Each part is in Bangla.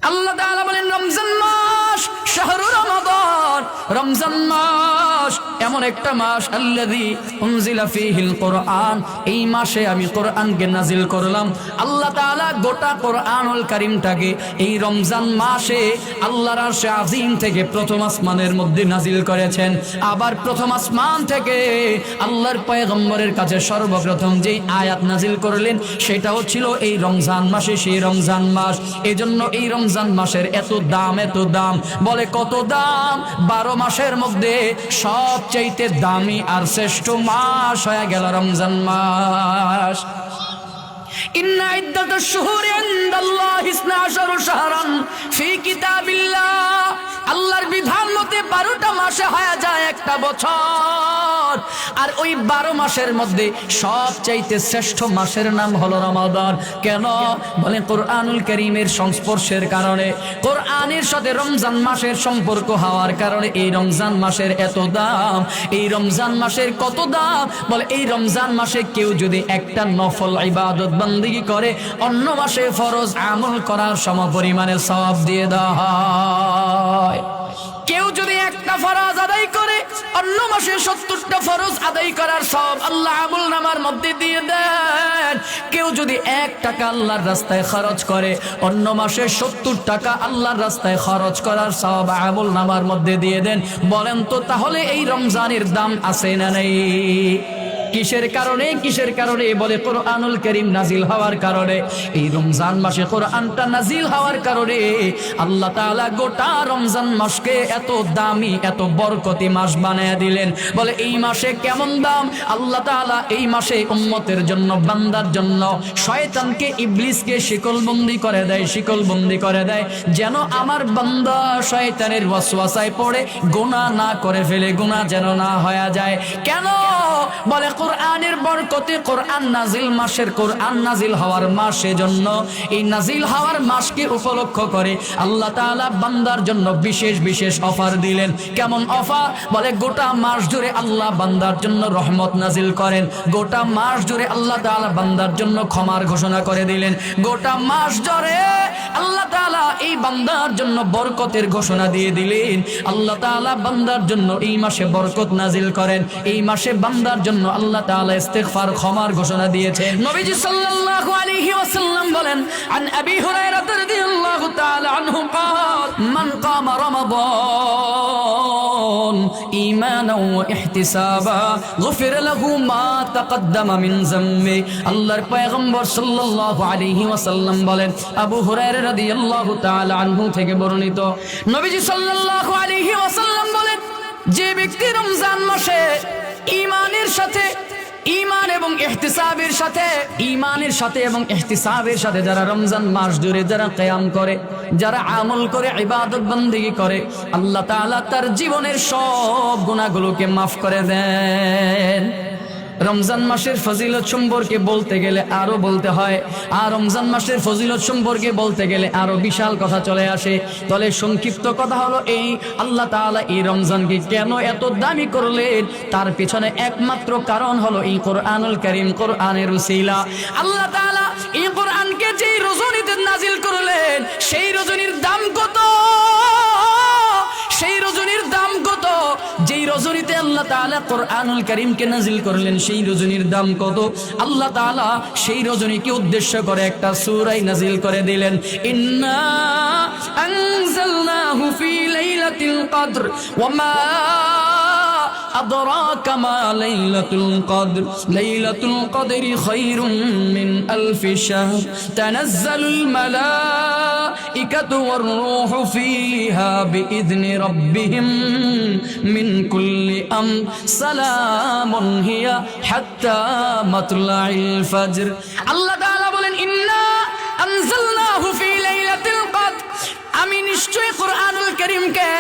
আল্লাহ তাআলা বলেন রমজান মাস, শাহরু রমাদান, রমজান মাস এমন একটা মাস আল্লাযী উনজিলা ফীহিল কোরআন, এই মাসে আমি কোরআনকে নাজিল করলাম। আল্লাহ তাআলা গোটা কোরআনুল কারীমটাকে এই রমজান মাসে আল্লাহর আরশে আজিম থেকে প্রথম আসমানের মধ্যে নাজিল করেছেন। আবার প্রথম আসমান থেকে আল্লাহর পয়গম্বরের কাছে সর্বপ্রথম যে আয়াত নাজিল করলেন সেটাও ছিল এই রমজান মাসে, সেই রমজান মাস। এজন্য এই রমজান মাসের এত দাম, এত দাম। বলে কত দাম? 12 মাসের মধ্যে সবচাইতে দামি আর শ্রেষ্ঠ মাস হয়ে গেল রমজান মাস। ইন্না ইদ্দাতাশ শুহুরি ইনদাল্লাহি 12 শাহরান ফি কিতাবিল্লাহ, আল্লাহর বিধান মতে 12টা মাসে হয়ে যায় একটা বছর। আর ওই 12 মাসের মধ্যে সবচাইতে শ্রেষ্ঠ মাসের নাম হলো রমাদান। কেন? বলে কোরআনুল কারীমের সংস্পর্শের কারণে, কোরআনের সাথে রমজান মাসের সম্পর্ক হওয়ার কারণে এই রমজান মাসের এত দাম। এই রমজান মাসের কত দাম? বলে এই রমজান মাসে কেউ যদি একটা নফল ইবাদত বন্দেগী করে অন্য মাসে ফরজ আমল করার সমপরিমাণে সওয়াব দিয়ে দেওয়া হয়। কেউ যদি একটা ফরজ আদায় করে অন্য মাসে 70টা ফরজ আদায় করার সওয়াব আল্লাহ আমলনামার মধ্যে দিয়ে দেন। কেউ যদি 1 টাকা আল্লাহর রাস্তায় খরচ করে অন্য মাসে 70 টাকা আল্লাহর রাস্তায় খরচ করার সওয়াব আমলনামার মধ্যে দিয়ে দেন। বলেন তো তাহলে এই রমজানের দাম আছে না নেই? কিসের কারণে? কিসের কারণে? বলে কোরআনুল কারীম নাজিল হওয়ার কারণে। এই রমজান মাসে কোরআনটা নাজিল হওয়ার কারণে আল্লাহ তাআলা গোটা রমজান মাসকে এত দামি, এত বরকতি মাস বানায়া দিলেন। বলে এই মাসে কেমন দাম? আল্লাহ তাআলা এই মাসে উম্মতের জন্য, বান্দার জন্য শয়তানকে, ইবলিসকে শিকলবন্দি করে দেয়, শিকলবন্দি করে দেয় যেন আমার বান্দা শয়তানের ওয়াসওয়াসায় পড়ে গুনাহ না করে ফেলে, গুনাহ যেন না হয়ে যায়। কেন? বলে কোরআনের বরকতে, কোরআন নাজিল মাসের, কোরআন নাজিল হওয়ার মাসের জন্য, এই নাজিল হওয়ার মাসকে উপলক্ষ করে আল্লাহ তাআলা বান্দার জন্য বিশেষ বিশেষ অফার দিলেন। কেমন অফার? বলে গোটা মাস জুড়ে আল্লাহ বান্দার জন্য রহমত নাজিল করেন, গোটা মাস জুড়ে আল্লাহ তাআলা বান্দার জন্য ক্ষমার ঘোষণা করে দিলেন, গোটা মাস জুড়ে আল্লাহ তাআলা এই বান্দার জন্য বরকতের ঘোষণা দিয়ে দিলেন। আল্লাহ তাআলা বান্দার জন্য এই মাসে বরকত নাজিল করেন, এই মাসে বান্দার জন্য আল্লাহ তাআলা ইস্তিগফার, ক্ষমার ঘোষণা দিয়েছেন। নবীজি সাল্লাল্লাহু আলাইহি ওয়াসাল্লাম বলেন, আন আবি হুরায়রা রাদিয়াল্লাহু তাআলা আনহু قال من قام رمضان ঈমানান ওয়া ইহতিসাবা গুফির লাহু মা তাকদ্দামা মিন যামবি। আল্লাহর পয়গম্বর সাল্লাল্লাহু আলাইহি ওয়াসাল্লাম বলেন, আবু হুরায়রা রাদিয়াল্লাহু তাআলা আনহু থেকে বর্ণিত, নবীজি সাল্লাল্লাহু আলাইহি ওয়াসাল্লাম বলেন, যে ব্যক্তি রমজান মাসে ঈমানের সাথে, ঈমান এবং ইহতিসাবের সাথে, ঈমানের সাথে এবং ইহতিসাবের সাথে যারা রমজান মাস জুড়ে যারা কিয়াম করে, যারা আমল করে, ইবাদত বন্দেগী করে, আল্লাহ তাআলা তার জীবনের সব গুনাহগুলোকে মাফ করে দেন। রমজান মাসের ফজিলত সম্পর্কে বলতে গেলে আরো বলতে হয়, আর রমজান মাসের ফজিলত সম্পর্কে বলতে গেলে আরো বিশাল কথা চলে আসে। তবে সংক্ষিপ্ত কথা হলো এই, আল্লাহ তাআলা এই রমজানকে কেন এত দামি করলেন তার পিছনে একমাত্র কারণ হলো এই কোরআনুল কারীম, কোরআনের উসিলা। আল্লাহ তাআলা এই কোরআনকে যেই রজনীতে নাজিল করলেন সেই রজনীর দাম কত? সেই রজনীর দাম কত? যেই রজনীতে আল্লাহ তাআলা কোরআনুল কারীমকে নাজিল করলেন সেই রজনীর দাম কত? আল্লাহ তাআলা সেই রজনীকে উদ্দেশ্য করে একটা সূরা নাজিল করে দিলেন, ইন্না আনজালনাহু ফি লাইলাতিল কদর ওয়া মা আদরাকা মা লাইলাতুল কদর লাইলাতুল কদরি খায়রুম মিন আলফি শাহর তানাজ্জালুল মালাইকাতু ওয়ার রূহু ফিহা বিইذনি রাব্বিহিম মিন কুল্লি আমর সালামুন হিয়া হাত্তা মাতলাইল ফজর। আল্লাহ তাআলা বলেন, ইন্না আনজালনাহু ফি লাইলাতিল কদর, আমি নিশ্চয়ই কোরআনুল কারীমকে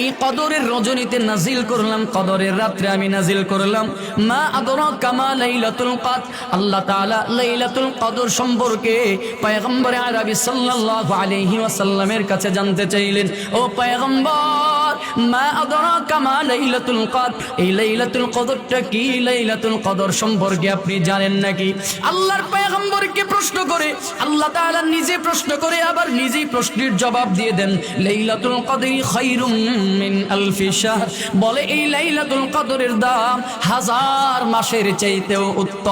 এই কদরের রজনীতে নাজিল করলাম, কদরের রাত্রে আমি নাজিল করলাম। মা আদরাকা মা লাইলাতুল কদর, আল্লাহ তাআলা লাইলাতুল কদর সম্পর্কে পয়গম্বর আরবি সাল্লাল্লাহু আলাইহি ওয়াসাল্লামের কাছে জানতে চাইলেন, ও পয়গম্বর মা আদরাকা মা লাইলাতুল কদর, এই লাইলাতুল কদরটা কি? লাইলাতুল কদর সম্পর্কে আপনি জানেন নাকি? আল্লাহর পয়গম্বরকে প্রশ্ন করে আল্লাহ তাআলা নিজে প্রশ্ন করে আবার নিজেই প্রশ্নের জবাব দিয়ে দেন, লাইলাতুল কদরি খায়রুম মিন আলফি শাহর। বলে এই লাইলাতুল কদরের দাম 1000 মাসের চাইতেও উত্তম।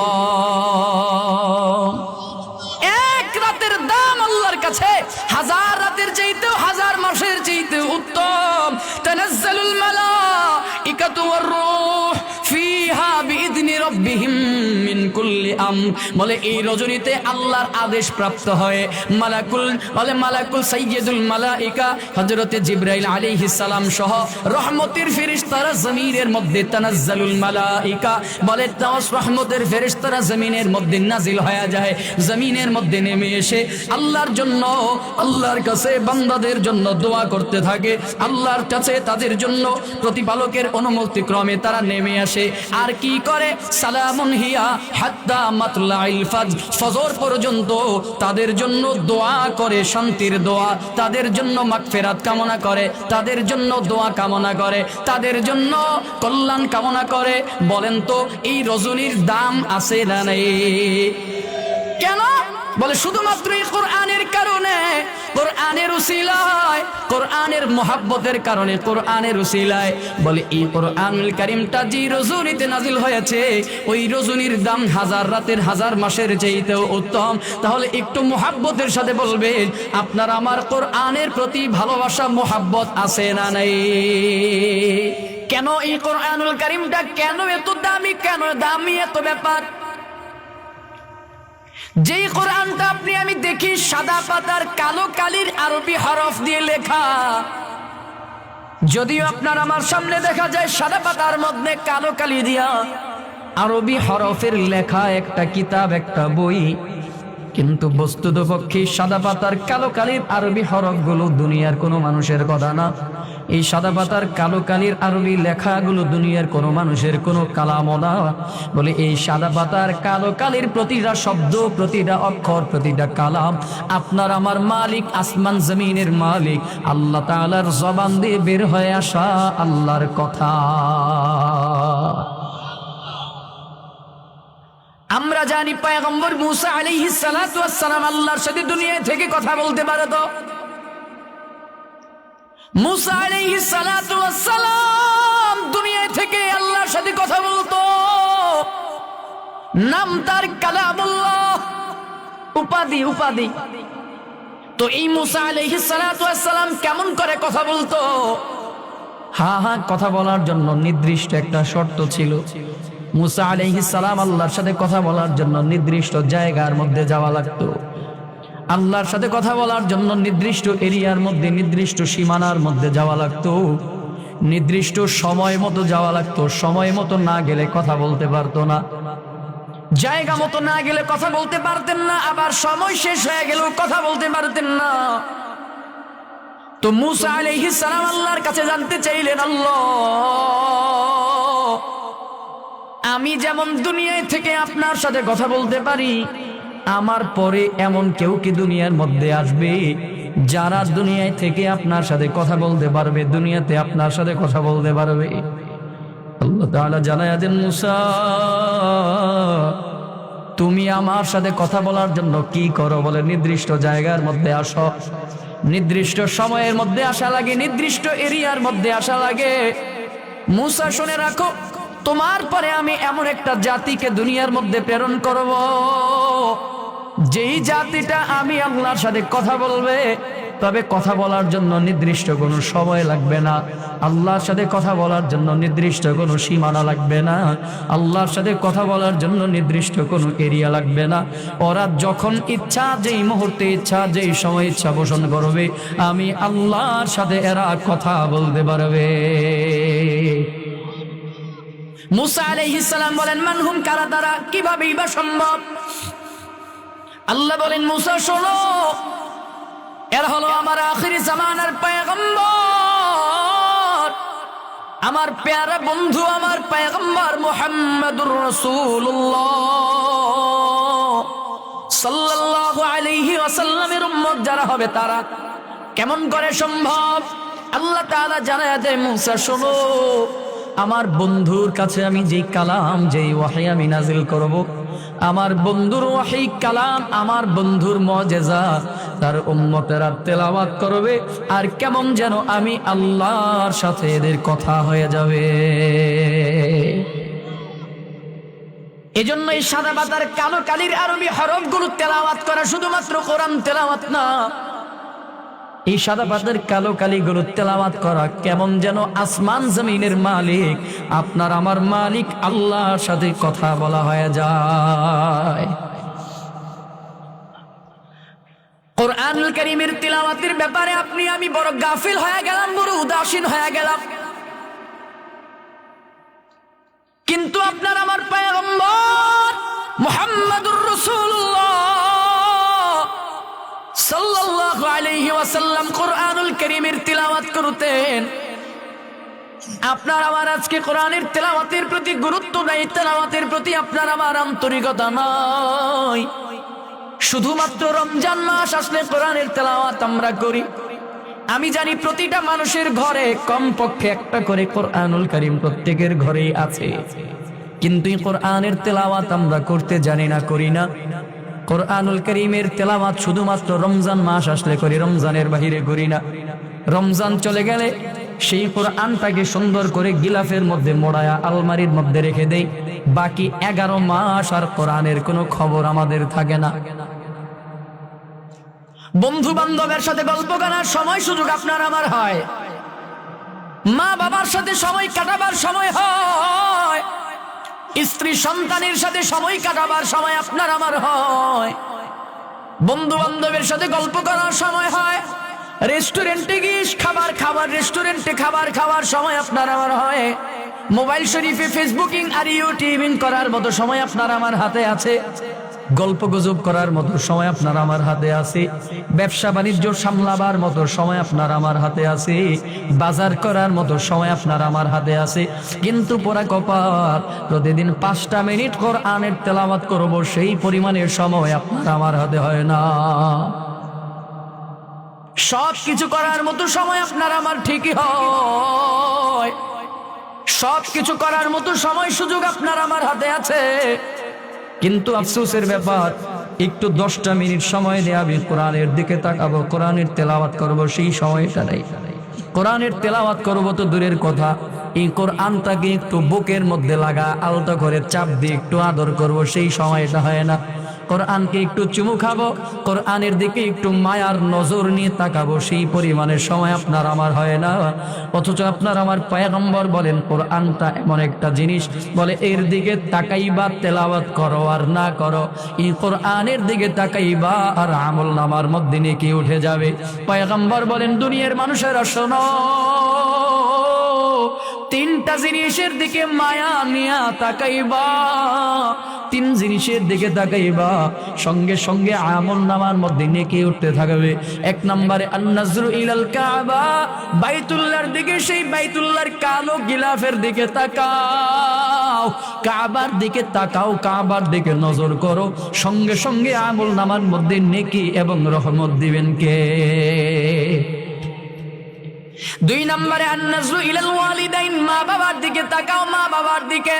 এক রাতের দাম আল্লাহর কাছে 1000 রাতের চাইতেও 1000 মাসের চাইতেও উত্তম। তানাজ্জালুল মালাইকাতু ওয়ার রূহ ফিহা বিইذনি রাব্বিহিম মিন কুল্লি আমর। বলে এই রজনীতে আল্লাহর আদেশ প্রাপ্ত হয় মালাকুল সাইয়্যিদুল মালাইকা হযরতে জিবরাইল আলাইহিস সালাম সহ রহমতের ফেরেশতারা জমিনের মধ্যে তানাজ্জালুল মালাইকা, বলে রহমতের ফেরেশতারা জমিনের মধ্যে নাজিল হয়ে যায়, জমিনের মধ্যে নেমে এসে আল্লাহর জন্য আল্লাহর কাছে বান্দাদের জন্য দোয়া করতে থাকে। আল্লাহর কাছে তাদের জন্য প্রতিপালকের অনুমতি ক্রমে তারা নেমে আসে আর কি করে, সালামুন হিয়া হাত্তা মাতলাইল ফাজর, ফজর পর্যন্ত তাদের জন্য দোয়া করে, শান্তির দোয়া, তাদের জন্য মাগফিরাত কামনা করে, তাদের জন্য দোয়া কামনা করে, তাদের জন্য কল্যাণ কামনা করে। বলেন তো এই রজনীর দাম আছে না নেই? কেন? বলে শুধুমাত্র এই কোরআনের কারণে, কোরআনের উসিলায়, কোরআনের মহাব্বতের কারণে, কোরআনের উসিলায়। বলে এই কোরআনুল কারীমটা যে রজনীতে নাজিল হয়েছে ওই রজনীর দাম 1000 রাতের 1000 মাসের চাইতেও উত্তম। তাহলে একটু মহাব্বতের সাথে বলবেন আপনার আমার কোরআনের প্রতি ভালোবাসা মহাব্বত আছে না নাই? কেন এই কোরআনুল কারীমটা কেন এত দামি, কেন দামি এত ব্যাপার? যেই কোরআনটা আপনি আমি দেখি সাদা পাতার কালো কালির আরবি হরফ দিয়ে লেখা, যদিও আপনার আমার সামনে দেখা যায় সাদা পাতার মধ্যে কালো কালি দিয়া আরবি হরফের লেখা একটা কিতাব, একটা বই, কিন্তু বস্তুতপক্ষে সাদা পাতার কালো কালির আরবি হরফগুলো দুনিয়ার কোনো মানুষের কথা না। এই সাদা পাতার কালো কালির আরবি লেখাগুলো দুনিয়ার কোনো মানুষের কোনো কালামও না। বলে এই সাদা পাতার কালো কালির প্রতিটা শব্দ, প্রতিটা অক্ষর, প্রতিটা কালাম আপনার আমার মালিক, আসমান জমিনের মালিক আল্লাহ তাআলার জবান দিয়ে বের হয়ে আসা আল্লাহর কথা। আমরা জানি পয়গম্বর মুসা আলাইহিস সালাতু ওয়াস সালাম আল্লাহর সাথে দুনিয়া থেকে কথা বলতে পারে। তো মুসা আলাইহিস সালাতু ওয়াস সালাম দুনিয়া থেকে আল্লাহর সাথে কথা বলতো, নাম তার কালামুল্লাহ, উপাধি। তো এই মুসা আলাইহিস সালাতু ওয়াস সালাম কেমন করে কথা বলতো? হ্যাঁ, কথা বলার জন্য নির্দিষ্ট একটা শর্ত ছিল। মুসা আলাইহিস সালাম আল্লাহর সাথে কথা বলার জন্য নির্দিষ্ট জায়গার মধ্যে যাওয়া লাগতো। আল্লাহর সাথে কথা বলার জন্য নির্দিষ্ট এরিয়ার মধ্যে, নির্দিষ্ট সীমানার মধ্যে যাওয়া লাগতো, নির্দিষ্ট সময় মতো যাওয়া লাগতো। সময় মতো না গেলে কথা বলতে পারতো না, জায়গা মতো না গেলে কথা বলতে পারতেন না, আবার সময় শেষ হয়ে গেলেও কথা বলতে পারতেন না। তো মুসা আলাইহিস সালাম আল্লাহর কাছে জানতে চাইলেন, আল্লাহ আমি যেমন দুনিয়ায় থেকে আপনার সাথে কথা বলতে পারি, আমার পরে এমন কেউ কি দুনিয়ার মধ্যে আসবে যারা দুনিয়ায় থেকে আপনার সাথে কথা বলতে পারবে, দুনিয়াতে আপনার সাথে কথা বলতে পারবে? আল্লাহ তাআলা জানায়া দেন, মুসা তুমি আমার সাথে কথা বলার জন্য কি করো? বলে নির্দিষ্ট জায়গার মধ্যে আসো, নির্দিষ্ট সময়ের মধ্যে আসা লাগে, নির্দিষ্ট এরিয়ার মধ্যে আসা লাগে। মুসা শুনে রাখো, তোমার পরে আমি এমন একটা জাতিকে দুনিয়ার মধ্যে প্রেরণ করব, যেই জাতিটা আমি আল্লাহর সাথে কথা বলবে, তবে কথা বলার জন্য নির্দিষ্ট কোনো সময় লাগবে না, আল্লাহর সাথে কথা বলার জন্য নির্দিষ্ট কোনো সীমানা লাগবে না, আল্লাহর সাথে কথা বলার জন্য নির্দিষ্ট কোনো এরিয়া লাগবে না। ওরা যখন ইচ্ছা, যেই মুহূর্তে ইচ্ছা, যেই সময় ইচ্ছা পোষণ করবে, আমি আল্লাহর সাথে এরা কথা বলতে পারবে। মুসা আলাইহিস সালাম বলেন, মানহুম, কারা তারা, কিভাবে বা সম্ভব? আল্লাহ বলেন, মুসা শোনো, এরা হলো আমার আখিরি জামানার পয়গম্বর, আমার প্যারা বন্ধু, আমার পয়গম্বর মুহাম্মদুর রাসূলুল্লাহ সাল্লাল্লাহু আলাইহি ওয়াসাল্লামের উম্মত যারা হবে তারা। কেমন করে সম্ভব? আল্লাহ তাআলা জানায়া দেয়, মূসা শোনো, আমার বন্ধুর কাছে আমি যেই কালাম, যেই ওয়াহী আমি নাজিল করব, আমার বন্ধুর ওয়াহী কালাম, আমার বন্ধুর মুজিজা তার উম্মতেরা তেলাওয়াত করবে, আর কেমন যেন আমি আল্লাহর সাথে এদের কথা হয়ে যাবে। এজন্য এই সাদা পাতার কালো কালির আরবি হরফগুলো তেলাওয়াত করা শুধুমাত্র কোরআন তেলাওয়াত না, এই সাদা পাতার কালো কালিগুলো তেলাওয়াত করা কেমন যেন আসমান জমিনের মালিক, আপনার আমার মালিক আল্লাহর সাথে কথা বলা হয়ে যায়। কোরআনুল কারীমের তিলাওয়াতের ব্যাপারে আপনি আমি বড় গাফিল হয়ে গেলাম, বড় উদাসীন হয়ে গেলাম। কিন্তু আপনার আমার পয়গম্বর মুহাম্মদুর রাসূলুল্লাহ সাল্লাল্লাহু আলাইহি ওয়াসাল্লাম কোরআনুল কারীমের তিলাওয়াত করতেন। আপনার আমার আজকে কোরআনের তেলাওয়াতের প্রতি গুরুত্ব নাই, তেলাওয়াতের প্রতি আপনার আমার আন্তরিকতা নাই। শুধুমাত্র রমজান মাস আসলে কোরআনের তেলাওয়াত আমরা করি। আমি জানি প্রতিটা মানুষের ঘরে কমপক্ষে একটা করে কোরআনুল কারীম প্রত্যেকের ঘরেই আছে, কিন্তু এই কোরআনের তেলাওয়াত আমরা করতে জানি না, করি না। কোরআনুল কারীমের তেলাওয়াত শুধুমাত্র রমজান মাস আসলে করি, রমজানের বাহিরে করি না। রমজান চলে গেলে সেই কোরআনটাকে সুন্দর করে গিলাফের মধ্যে মোড়ায়া আলমারির মধ্যে রেখে দেই। বাকি 11 মাস আর কোরআনের কোনো খবর আমাদের থাকে না। বন্ধু বান্ধবের সাথে গল্প করার সময় সুযোগ আপনার আমার হয়, মা বাবার সাথে সময় কাটাবার সময় হয়, স্ত্রী সন্তানের সাথে সময় কাটাবার সময় আপনার আমার হয়, বন্ধু বান্ধবের সাথে গল্প করার সময় হয়, রেস্টুরেন্টে গিয়ে রেস্টুরেন্টে খাবার খাওয়ার সময় আপনার আমার হয়, মোবাইল শরীফে ফেসবুকিং আর ইউটিউবিং করার মতো সময় আপনার আমার হাতে আছে, গল্প গুজব করার মতো সময় আপনার আমার হাতে আছে, ব্যবসা বাণিজ্য সামলাবার মতো সময় আপনার আমার হাতে আছে, বাজার করার মতো সময় আপনার আমার হাতে আছে। কিন্তু পোড়া কপাল, প্রতিদিন 5টা মিনিট কোরআনের তেলাওয়াত করব, সেই পরিমাণের সময় আপনার আমার হাতে হয় না। সব কিছু করার মতো সময় আপনার আমার ঠিকই হয়, সব কিছু করার মতো সময় সুযোগ আপনার আমার হাতে আছে, কিন্তু আফসোসের ব্যাপার, একটু 10টা মিনিট সময় দিয়ে আমি কোরআনের দিকে তাকাবো, কোরআনের তেলাওয়াত করব, সেই সময়টা নেই। কোরআনের তেলাওয়াত করব তো দূরের কথা, এই কোরআনটাকে একটু বুকের মধ্যে লাগা, আলতো করে চাপ দিয়ে একটু আদর করব, সেই সময়টা হয় না। কোরআনকে একটু চুমু খাবো, কোরআনের দিকে একটু মায়ার নজর নিয়ে তাকাবো, সেই পরিমাণের সময় আপনার আমার হয় না। অথচ আপনার আমার পয়গম্বর বলেন, কোরআনটা এমন একটা জিনিস, বলে এর দিকে তাকাইবা, তেলাওয়াত করো আর না করো, এই কোরআনের দিকে তাকাইবা আর আমল নামার মধ্যে নেকি উঠে যাবে। পয়গম্বর বলেন, দুনিয়ার মানুষেরা শোনো, 3টা জিনিসের দিকে মায়া নিয়া তাকাইবা, 3 জিনিসের দিকে তাকাইবা, সঙ্গে সঙ্গে আমল নামার মধ্যে নেকি উঠতে থাকবে। 1 নম্বরে আন-নাজরু ইলাল কাবা, বাইতুল্লাহর দিকে, সেই বাইতুল্লাহর কালো গিলাফের দিকে তাকাও, কাবার দিকে তাকাও, কাবার দিকে নজর করো, সঙ্গে সঙ্গে আমল নামার মধ্যে নেকি এবং রহমত দিবেন কে? 2 নম্বরে আন-নাজরু ইলাল ওয়ালিদাইন, মা বাবার দিকে তাকাও, মা বাবার দিকে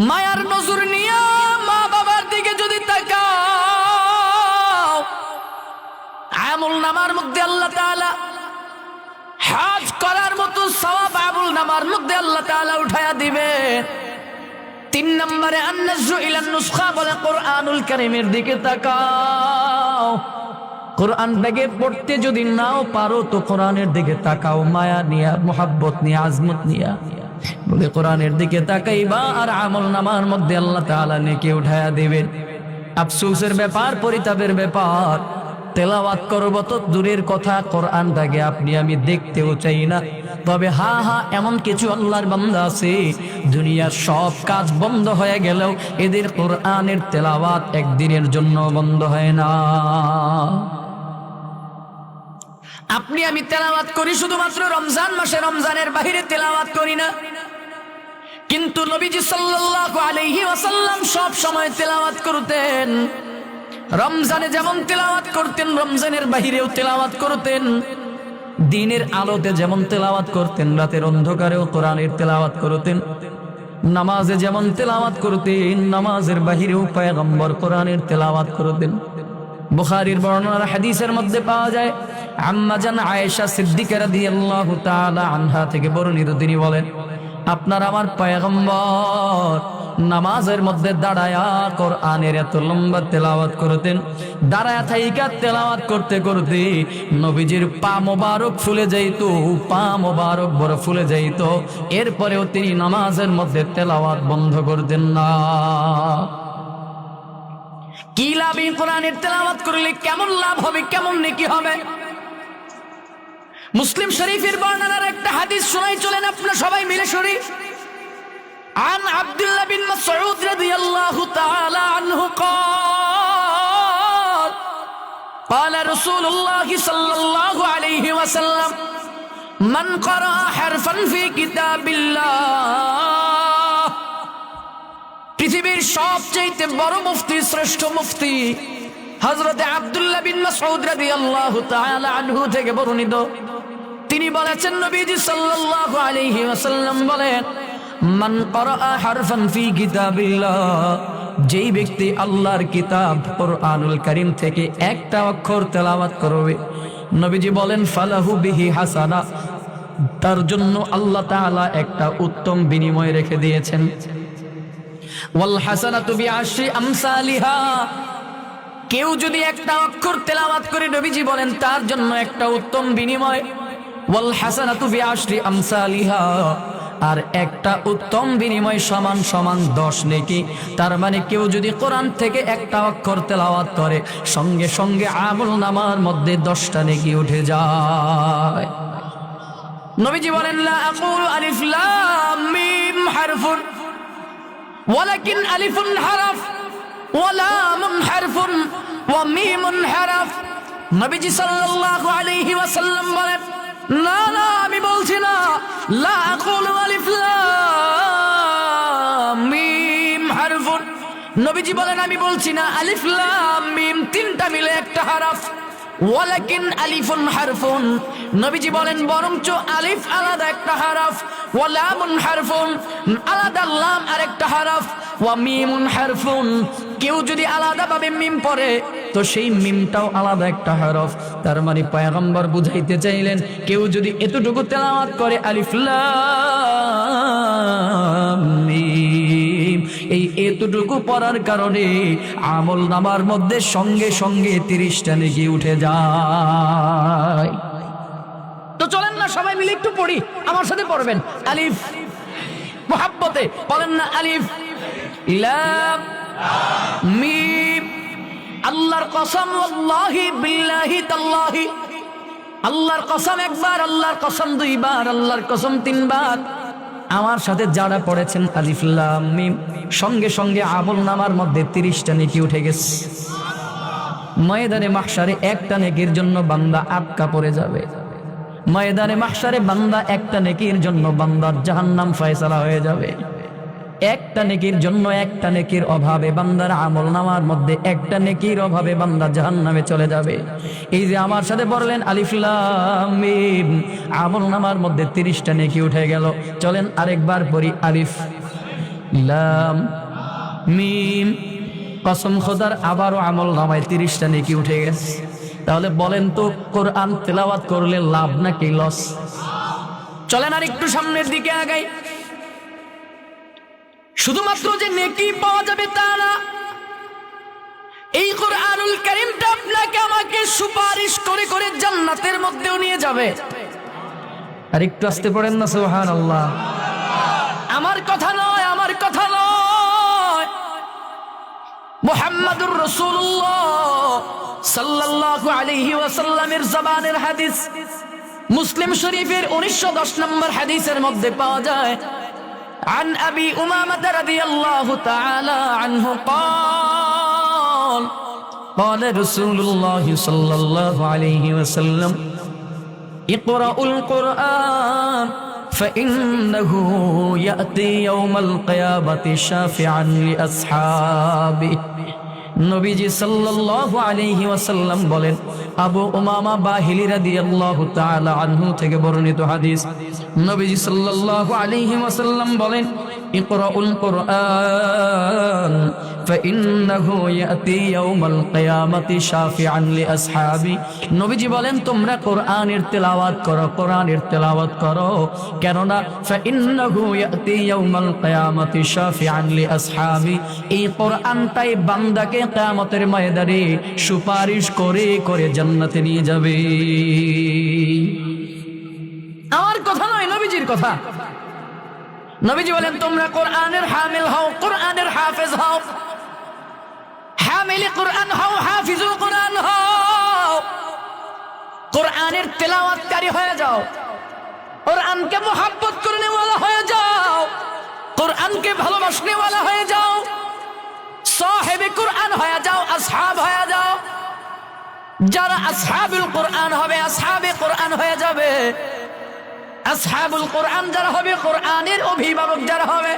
মায়ার নজর নিয়া মা বাবার দিকে যদি তাকাও, আমল নামার মধ্যে আল্লাহ তাআলা হজ করার মতো সওয়াব আমল নামার মধ্যে আল্লাহ তাআলা উঠায়া দিবে। 3 নম্বরে আন-নাজরু ইলান নুসখা, বলে কোরআনুল কারীমের দিকে তাকাও, কোরআনটাকে পড়তে যদি নাও পারো তো কোরআনের দিকে তাকাও, মায়া নিয়া, মোহাব্বত নিয়া, আজমত নিয়া, বলে কোরআনের দিকে তাকাইবা আর আমল নামার মধ্যে আল্লাহ তাআলা নেকি উঠায়া দিবেন। আফসোসের ব্যাপার, পরিতাপের ব্যাপার, তেলাওয়াত করব তো দূরের কথা, কোরআনটাকে আপনি আমি দেখতেও চাই না। তবে এমন কিছু আল্লাহর বান্দা আছে, দুনিয়ার সব কাজ বন্ধ হয়ে গেলেও এদের কোরআনের তেলাওয়াত একদিনের জন্য বন্ধ হয় না। আপনি আমি তেলাওয়াত করি শুধুমাত্র রমজান মাসে, রমজানের বাহিরে তেলাওয়াত করি না। কিন্তু নবীজি সাল্লাল্লাহু আলাইহি ওয়াসাল্লাম সব সময় তেলাওয়াত করতেন। রমজানে যেমন তেলাওয়াত করতেন, রমজানের বাহিরেও তেলাওয়াত করতেন। দিনের আলোতে যেমন তেলাওয়াত করতেন, রাতের অন্ধকারেও কোরআনের তেলাওয়াত করতেন। নামাজে যেমন তেলাওয়াত করতেন, নামাজের বাহিরেও পয়গম্বর কোরআনের তেলাওয়াত করতেন। বুখারীর বর্ণনার হাদিসের মধ্যে পাওয়া যায়, আম্মা জান আয়েশা সিদ্দিকা রাদিয়াল্লাহু তাআলা আনহা থেকে বর্ণিত, তিনি বলেন, আপনার আমার পয়গম্বর নামাজের মধ্যে দাঁড়ায়া কোরআনের এত লম্বা তেলাওয়াত করতেন, দাঁড়ায়া থাইকা তেলাওয়াত করতে করতে নবীজির পা মোবারক ফুলে যাইত, পা মোবারক বড় ফুলে যাইত। এরপরেও তিনি নামাজের মধ্যে তেলাওয়াত বন্ধ করতেন না। কি লাভ এই কোরআনের তেলাওয়াত করলে? কেমন লাভ হবে, কেমন নেকি হবে? মুসলিম শরীফের বর্ণনার একটা হাদিস শোনাই, চলেন আপনারা সবাই মিলে শুনি। عن عبد الله بن مسعود رضي الله تعالى عنه قال قال رسول الله صلى الله عليه وسلم من قرأ حرفا في كتاب الله পৃথিবীর সবচেয়ে বড় মুফতি, শ্রেষ্ঠ মুফতি হযরত আব্দুল্লাহ বিন মাসউদ রাদিয়াল্লাহু তাআলা আনহু থেকে বর্ণিত, তিনি বলেছেন, নবীজি সাল্লাল্লাহু আলাইহি ওয়াসাল্লাম বলেন, মান ক্বারাআ হারফান ফি কিতাবিল্লাহ, যেই ব্যক্তি আল্লাহর কিতাব কুরআনুল কারীম থেকে একটা অক্ষর তেলাওয়াত করবে, নবীজি বলেন, ফালাহু বিহি হাসানা, তার জন্য আল্লাহ তাআলা একটা উত্তম বিনিময় রেখে দিয়েছেন। ওয়াল হাসানাতু বিআশরি আমসালিহা, কেউ যদি একটা অক্ষর তেলাওয়াত করে, নবীজি বলেন, তার জন্য একটা উত্তম বিনিময়। ওয়াল হাসানাতু বিআশরি আমসালিহা, আর একটা উত্তম বিনিময় সমান সমান 10 নেকি। তার মানে কেউ যদি কোরআন থেকে একটা অক্ষর তেলাওয়াত করে, সঙ্গে সঙ্গে আমলনামার মধ্যে 10টা নেকি উঠে যায়। নবীজি বলেন, লা আকুলু আলিফ লাম মিম হারফুন ওয়ালাকিন আলিফুন হারফ ওয়া লামুন হারফুন ওয়া মিমুন হারফ। নবীজি সাল্লাল্লাহু আলাইহি ওয়াসাল্লাম বলেন, না না, আমি বলছি না, লা আকুলু আলিফ লাম মিম হারফুন, নবীজি বলেন, আমি বলছি না আলিফ লাম মিম তিনটা মিলে একটা হরফ, ওয়ালাকিন আলিফুন হারফুন, নবীজি বলেন বরঞ্চ আলিফ আলাদা একটা হরফ, ওয়া লামুন হারফুন আলাদা লাম আরেকটা হরফ, ওয়া মিমুন হারফুন, কেউ যদি আলাদাভাবে মিম পড়ে তো সেই মিমটাও আলাদা একটা হরফ। তার মানে পয়গম্বর বুঝাইতে চাইলেন, কেউ যদি এতটুকু তেলাওয়াত করে আলিফ লাম মিম, এই এতটুকু পড়ার কারণে আমলনামার মধ্যে সঙ্গে সঙ্গে 30টা নেকি উঠে যায়। তো চলেন না সবাই মিলে একটু পড়ি, আমার সাথে পড়বেন। আলিফ, মুহাব্বতে বলেন না, আলিফ লাম মিম। আল্লাহর কসম, ওয়াল্লাহি বিল্লাহি তাল্লাহি, আল্লাহর কসম একবার, আল্লাহর কসম দুইবার, আল্লাহর কসম 3 বার। আমার সাথে যারা পড়েছেন আলিফ লাম মিম, সঙ্গে সঙ্গে আমলনামার মধ্যে 30টা নেকি উঠে গেছে। ময়দানে মাহশারে একটা নেকির জন্য বান্দা আটকা পড়ে যাবে। ময়দানে মাহশারে বান্দা একটা নেকির জন্য বান্দার জাহান্নাম ফয়সালা হয়ে যাবে। একটা নেকির জন্য, একটা নেকির অভাবে বান্দার আমলনামার মধ্যে একটা নেকির অভাবে বান্দা জাহান্নামে চলে যাবে। এই যে আমার সাথে বললেন আলিফ লাম মিম, আমলনামার মধ্যে 30টা নেকি উঠে গেল। চলেন আরেকবার পড়ি, আলিফ লাম মিম, কসম খোদার আবারও আমলনামায় 30টা নেকি উঠে গেছে। তাহলে বলেন তো, কোরআন তেলাওয়াত করলে লাভ নাকি লস? চলেন আর একটু সামনের দিকে আগাই। শুধুমাত্র যে নেকি পাওয়া যাবে তা না, এই কোরআনুল কারীমটা আপনাকে আমাকে সুপারিশ করে করে জান্নাতের মধ্যেও নিয়ে যাবে। আর একটু আসতে পড়েন না, সুবহানাল্লাহ। আমার কথা নয়, আমার কথা নয়, মুহাম্মাদুর রাসূলুল্লাহ সাল্লাল্লাহু আলাইহি ওয়াসাল্লামের জবানের হাদিস। মুসলিম শরীফের 1910 নম্বর হাদিসের মধ্যে পাওয়া যায়, عن أبي أمامة رضي الله تعالى عنه قال قال رسول الله صلى الله عليه وسلم اقرأوا القرآن فإنه يأتي يوم القيامة شافعا لأصحابه নবীজি সাল্লাল্লাহু আলাইহি ওয়াসাল্লাম বলেন, আবু উমামা বাহিলি রাদিয়াল্লাহু তাআলা আনহু থেকে বর্ণিত হাদিস, নবীজি সাল্লাল্লাহু আলাইহি ওয়াসাল্লাম বলেন, ইকরাউল কুরআন ফাইন্নাহু ইয়াতি ইয়াউমাল কিয়ামাতি শাফিআন লিআসহাবি। নবীজি বলেন, তোমরা কোরআনের তেলাওয়াত করো, কোরআনের তেলাওয়াত করো, কেননা ফাইন্নাহু ইয়াতি ইয়াউমাল কিয়ামাতি শাফিআন লিআসহাবি, এই কোরআনটাই বান্দাকে কিয়ামতের ময়দানে সুপারিশ করে করে জান্নাতে নিয়ে যাবে। আমার কথা নয়, নবীজির কথা। নবীজি বলেন, তোমরা কোরআনের হামিল হও, কোরআনের হাফেজ হও, হামিল কোরআন হও, হাফিজুল কোরআন হও, কোরআনের তেলাওয়াতকারী হয়ে যাও, কোরআনকে মুহাব্বত করনে ওয়ালা হয়ে যাও, কোরআনকে ভালোবাসনে ওয়ালা হয়ে যাও, সাহেবে কোরআন হয়ে যাও, আসহাব হয়ে যাও। যারা আসহাবুল কোরআন হবে, আসহাবে কোরআন হয়ে যাবে। আসহাবুল কোরআন যারা হবে, কোরআনের অভিভাবক যারা হবে,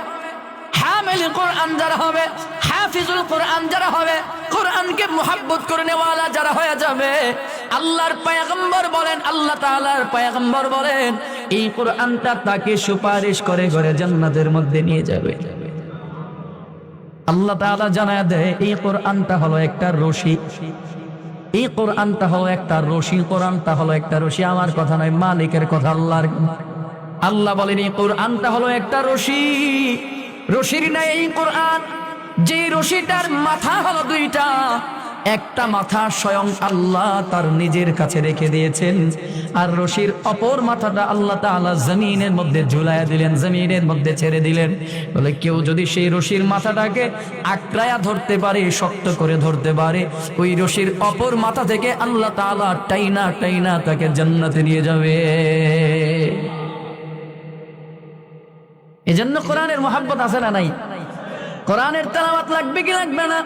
হামিল কোরআন যারা হবে, হাফিজুল কোরআন যারা হবে, কোরআনকে মুহাব্বত করনে ওয়ালা যারা হয়ে যাবে। আল্লাহর পয়গম্বর বলেন, আল্লাহ তাআলার পয়গম্বর বলেন, এই কোরআনটা তাকে সুপারিশ করে করে জান্নাতের মধ্যে নিয়ে যাবে। আল্লাহ তাআলা জানায় দেয়, এই কোরআনটা হলো একটা রশি, এই কোরআনটা হলো একটা রশি, কোরআনটা হলো একটা রশি। আমার কথা নয়, মালিকের কথা, আল্লাহর। আল্লাহ বলেন, এই কোরআনটা হলো একটা রশি, রশির নাই এই কোরআন, যে রশিটার মাথা হলো দুইটা, একটা মাথা স্বয়ং আল্লাহ তার নিজের কাছে রেখে দিয়েছেন, আর রশির অপর মাথাটা আল্লাহ তাআলা জমিনের মধ্যে ঝুলাইয়া দিলেন, জমিনের মধ্যে ছেড়ে দিলেন। বলে কেউ যদি সেই রশির মাথাটাকে আঁকড়ায়া ধরতে পারে, শক্ত করে ধরতে পারে, ওই রশির অপর মাথা থেকে আল্লাহ তাআলা টাইনা টাইনা তাকে জান্নাতে নিয়ে যাবে। এজন্য কোরআনের মুহাব্বত আছে না নাই? কোরআনের তেলাওয়াত লাগবে কি লাগবে না?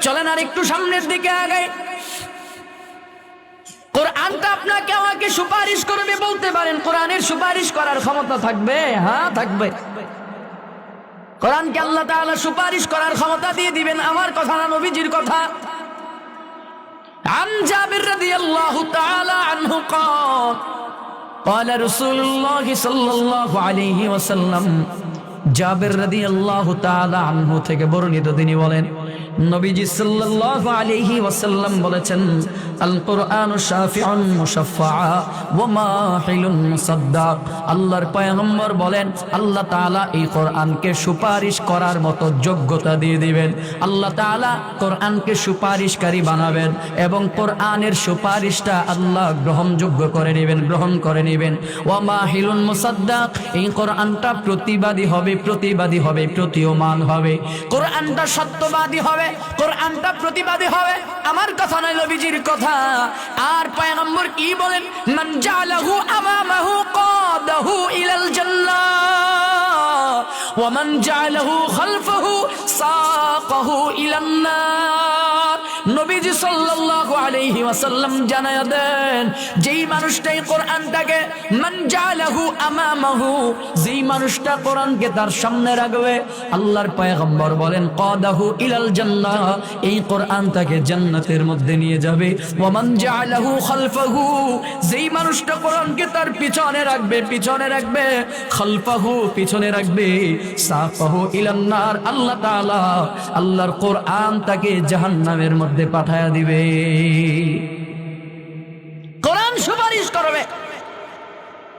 চলেন আর একটু সামনের দিকে আগাই। কোরআনটা আপনাকে আমাকে সুপারিশ করবে বলতে পারেন, কোরআনের সুপারিশ করার ক্ষমতা থাকবে? হ্যাঁ, থাকবে। কোরআনকে আল্লাহ তাআলা সুপারিশ করার ক্ষমতা দিয়ে দিবেন। আমার কথা না, নবীজির কথা। আন জাবির রাদিয়াল্লাহু তাআলা আনহু قال قال رسول الله صلى الله عليه وسلم, জাবির রাদিয়াল্লাহু তাআলা আনহু থেকে বর্ণিত, তিনি বলেন, নবীজি সাল্লাল্লাহু আলাইহি ওয়াসাল্লাম বলেছেন, আল কোরআনু শাফিউন মুশাফফা ওয়া মাহিলুন মুসাদ্দাক। আল্লাহর পয়গম্বর বলেন, আল্লাহ তাআলা এই কোরআনকে সুপারিশ করার মতো যোগ্যতা দিয়ে দিবেন। আল্লাহ তাআলা কোরআনকে সুপারিশকারী বানাবেন এবং কোরআনের সুপারিশটা আল্লাহ গ্রহণযোগ্য করে নেবেন, গ্রহণ করে নেবেন। ওয়া মাহিলুন মুসাদ্দাক, এই কোরআনটা প্রতিবাদী হবে, প্রতিবাদী হবে, প্রতীয়মান হবে। কোরআনটা সত্যবাদী হবে, কোরআনটা প্রতিবাদী হবে। আমার কথা নয়, নবীজির কথা। আর পয়গম্বর কি বলেন, মান জালাহু আমামাহু কাদাহু ইলাল জান্নাহ ওয়া মান জালাহু খালফাহু সাকাহু ইলান নার। নবীজি সাল্লাল্লাহু আলাইহি ওয়াসাল্লাম জানায়া দেন, যেই মানুষটাই কোরআনটাকে, মান জালাহু আমামাহু, যেই মানুষটা কোরআনকে তার সামনে রাখবে, আল্লাহর পয়গম্বর বলেন, কাদাহু ইলাল জান্নাহ, এই কোরআন তাকে জান্নাতের মধ্যে নিয়ে যাবে। ওয়া মান জালাহু খালফাহু, যেই মানুষটা কোরআনকে তার পিছনে রাখবে, পিছনে রাখবে, খালফাহু, পিছনে রাখবে, সাকাহু ইলান নার, আল্লাহ তাআলা আল্লাহর কোরআন তাকে জাহান্নামের মধ্যে পাঠায়া দিবে। কোরআন সুপারিশ করবে,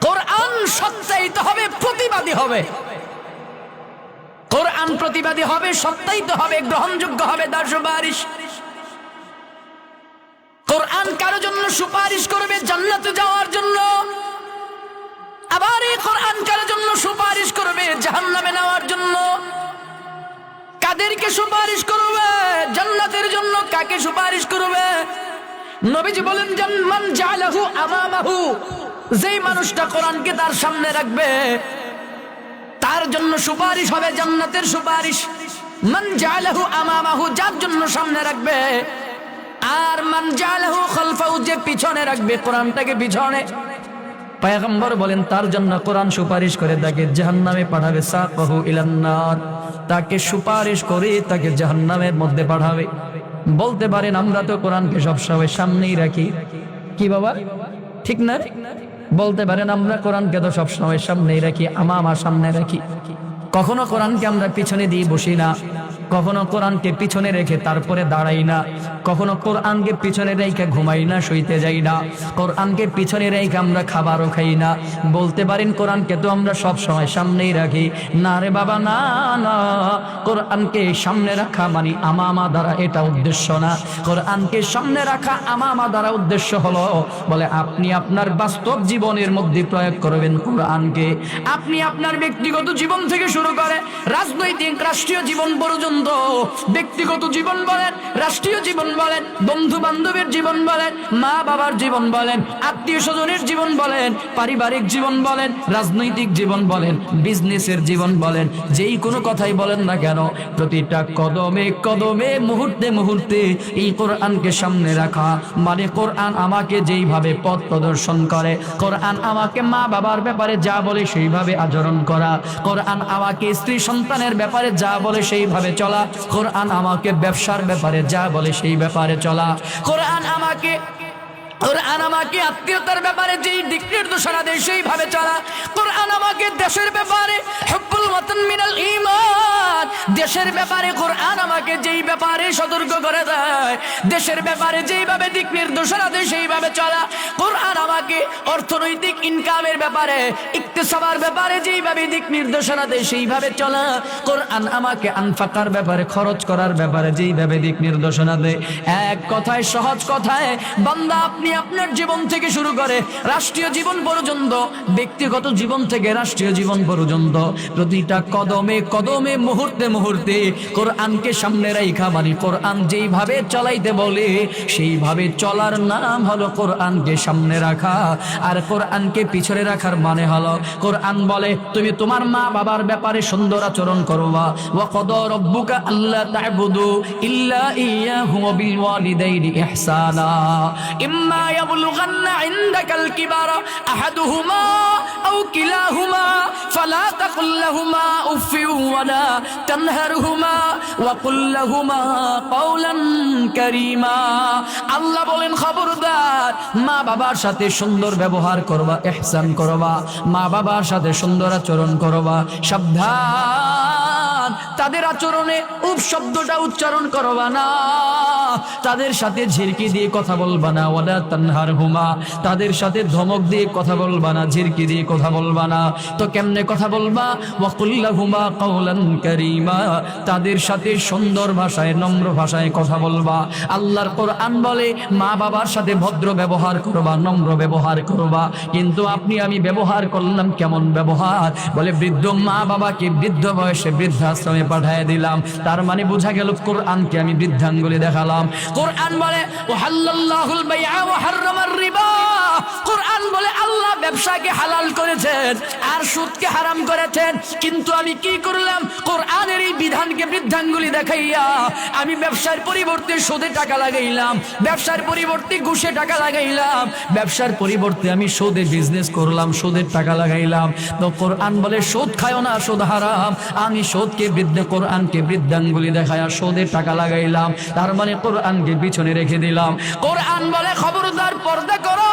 কোরআন সত্যায়িত হবে, প্রতিবাদী হবে। কোরআন প্রতিবাদী হবে, সত্যায়িত হবে, গ্রহণযোগ্য হবে তার সুপারিশ। কোরআন কারো জন্য সুপারিশ করবে জান্নাতে যাওয়ার জন্য, আবার এই কোরআন কারো জন্য সুপারিশ করবে জাহান্নামে নেওয়ার জন্য। কাদেরকে সুপারিশ করবে জান্নাতের জন্য? কাকে সুপারিশ করবে? নবীজি বলেন, মান জালাহু আমামাহু, যেই মানুষটা কোরআনকে তার সামনে রাখবে, তার জন্য সুপারিশ হবে জান্নাতের সুপারিশ। মান জালাহু আমামাহু, যার জন্য সামনে রাখবে। আর মান জালাহু খালফাহু, যে পিছনে রাখবে কোরআনটাকে, পিছনে, পয়গম্বর বলেন তার জন্য কোরআন সুপারিশ করে তাকে জাহান্নামে পাঠাবে। সাকাহু ইলান নার, তাকে সুপারিশ করে তাকে জাহান্নামের মধ্যে পাঠাবে। বলতে পারেন আমরা তো কোরআনকে সবসময় সামনেই রাখি। কি বাবা, ঠিক না? বলতে পারেন আমরা কোরআনকে তো সবসময় সামনেই রাখি, আমার সামনে রাখি। কখনো কোরআনকে আমরা পিছনে দিয়ে বসি না, কখনো কোরআনকে পিছনে রেখে তারপরে দাঁড়াই না, কখনো কোরআনকে পিছনে রেখে ঘুমাই না, শুইতে যাই না, কোরআনকে পিছনে রেখে আমরা খাবারও খাই না। বলতে পারেন কোরআনকে তো আমরা সব সময় সামনেই রাখি। না রে বাবা, না না, কোরআনকে সামনে রাখা মানে আমা দ্বারা এটা উদ্দেশ্য না। কোরআনকে সামনে রাখা আমা দ্বারা উদ্দেশ্য হলো বলে আপনি আপনার বাস্তব জীবনের মধ্যে প্রয়োগ করবেন কোরআনকে। আপনি আপনার ব্যক্তিগত জীবন থেকে শুরু করে রাজনৈতিক রাষ্ট্রীয় জীবন পর্যন্ত, ব্যক্তিগত জীবন বলেন, রাষ্ট্রীয় জীবন বলেন, বন্ধু বান্ধবের জীবন বলেন, মা বাবার জীবন বলেন, আত্মীয় স্বজনের জীবন বলেন, পারিবারিক জীবন বলেন, রাজনৈতিক জীবন বলেন, বিজনেসের জীবন বলেন, যেই কোনো কথাই বলেন না কেন, প্রতিটা কদমে কদমে, মুহূর্তে মুহূর্তে এই কোরআনকে সামনে রাখা মানে কোরআন আমাকে যেইভাবে পথ প্রদর্শন করে, কোরআন আমাকে মা বাবার ব্যাপারে যা বলে সেইভাবে আচরণ করা, কোরআন আমাকে স্ত্রী সন্তানের ব্যাপারে যা বলে সেইভাবে চলা, কোরআন আমাকে ব্যবসার ব্যাপারে যা বলে সেই ব্যাপারে চলা, কোরআন আমাকে আত্মীয়তার ব্যাপারে যেই দিক নির্দেশনা দেয় সেইভাবে চলা, কোরআন আমাকে দেশের ব্যাপারে হুব্বুল ওয়াতান মিনাল ঈমান, দেশের ব্যাপারে কোরআন আমাকে যেই ব্যাপারে সতর্ক করে দেয়, দেশের ব্যাপারে যেইভাবে দিক নির্দেশনা দেয় সেইভাবে চলা, কোরআন আমাকে অর্থনৈতিক ইনকামের ব্যাপারে, ইকতিসাবের ব্যাপারে যেইভাবে দিক নির্দেশনা দেয় সেইভাবে চলা, কোরআন আমাকে আনফাকার ব্যাপারে, খরচ করার ব্যাপারে যেইভাবে দিক নির্দেশনা দেয়। এক কথায়, সহজ কথায়, বান্দা আপনি আপনার জীবন থেকে শুরু করে রাষ্ট্রীয় জীবন পর্যন্ত, ব্যক্তিগত জীবন থেকে রাষ্ট্রীয় জীবন পর্যন্ত, প্রতিটা কদমে কদমে, মুহূর্তে মুহূর্তে কোরআনকে সামনে রাখা মানে কোরআন যেইভাবে চলাইতে বলে সেইভাবে চলার নাম হলো কোরআনকে সামনে রাখা। আর কোরআনকে পিছনে রাখার মানে হলো, কোরআন বলে তুমি তোমার মা বাবার ব্যাপারে সুন্দর আচরণ করবা, ওয়া ক্বাদা রাব্বুকা আল্লা তা'বুদু ইল্লা ইয়্যাহু ওয়া বিল ওয়ালিদাইনি ইহসানা ইম্মা ইয়াবলুগান্না ইনদাকাল কিবারা আহাদুহুমা আও কিলাহুমা ফালা তাকুল লাহুমা উফিউ ওয়ালা তানহারহুমা ওয়া কুল লাহুমা কাওলান কারীমা। আল্লাহ বলেন খবরদার, মা বাবার সাথে সুন্দর ব্যবহার করবা, ইহসান করবা, মা বাবার সাথে সুন্দর আচরণ করবা, সাবধান, তাদের আচরণে উপ শব্দটা উচ্চারণ করবা না, তাদের সাথে ঝিরকি দিয়ে কথা বলবা না, ওয়ালা তানহারহুমা, তাদের সাথে ধমক দিয়ে কথা বলবা না, ঝিরকি দিয়ে কথা বলবা না। তো কেমনে কথা বলবা? ওয়া কুল লাহুমা কাওলান কারীমা, তাদের সাথে সুন্দর ভাষায়, নম্র ভাষায় কথা বলবা। আল্লাহর কোরআন বলে মা বাবার সাথে ভদ্র ব্যবহার করবা, নম্র ব্যবহার করবা। কিন্তু আপনি আমি ব্যবহার করলাম কেমন ব্যবহার? বলে বৃদ্ধ মা বাবাকে বৃদ্ধ বয়সে বৃদ্ধাশ্রমে পাঠিয়ে দিলাম, তার মানে বোঝা গেল কোরআনকে আমি বৃদ্ধাঙ্গুলি দেখালাম। কোরআন বলে ওয়াহাল্লাল্লাহুল বাইআ ওয়া হাররামার রিবা, কোরআন বলে আল্লাহ ব্যবসাকে হালাল করেছেন আর সুদকে হারাম করেছেন। কিন্তু আমি কি করলাম? কোরআনের এই বিধানকে বৃদ্ধাঙ্গুলি দেখাইয়া আমি ব্যবসার পরিবর্তে সুদে টাকা লাগাইলাম, ব্যবসার পরিবর্তে ঘুষে টাকা লাগাইলাম, ব্যবসার পরিবর্তে আমি সুদে বিজনেস করলাম, সুদের টাকা লাগাইলাম। তো কোরআন বলে সুদ খায়ও না, সুদ হারাম। আমি সুদকে কোরআনকে বৃদ্ধাঙ্গুলি দেখাইয়া সুদের টাকা লাগাইলাম, তার মানে কোরআনকে পিছনে রেখে দিলাম। কোরআন বলে খবরদার পর্দা করো,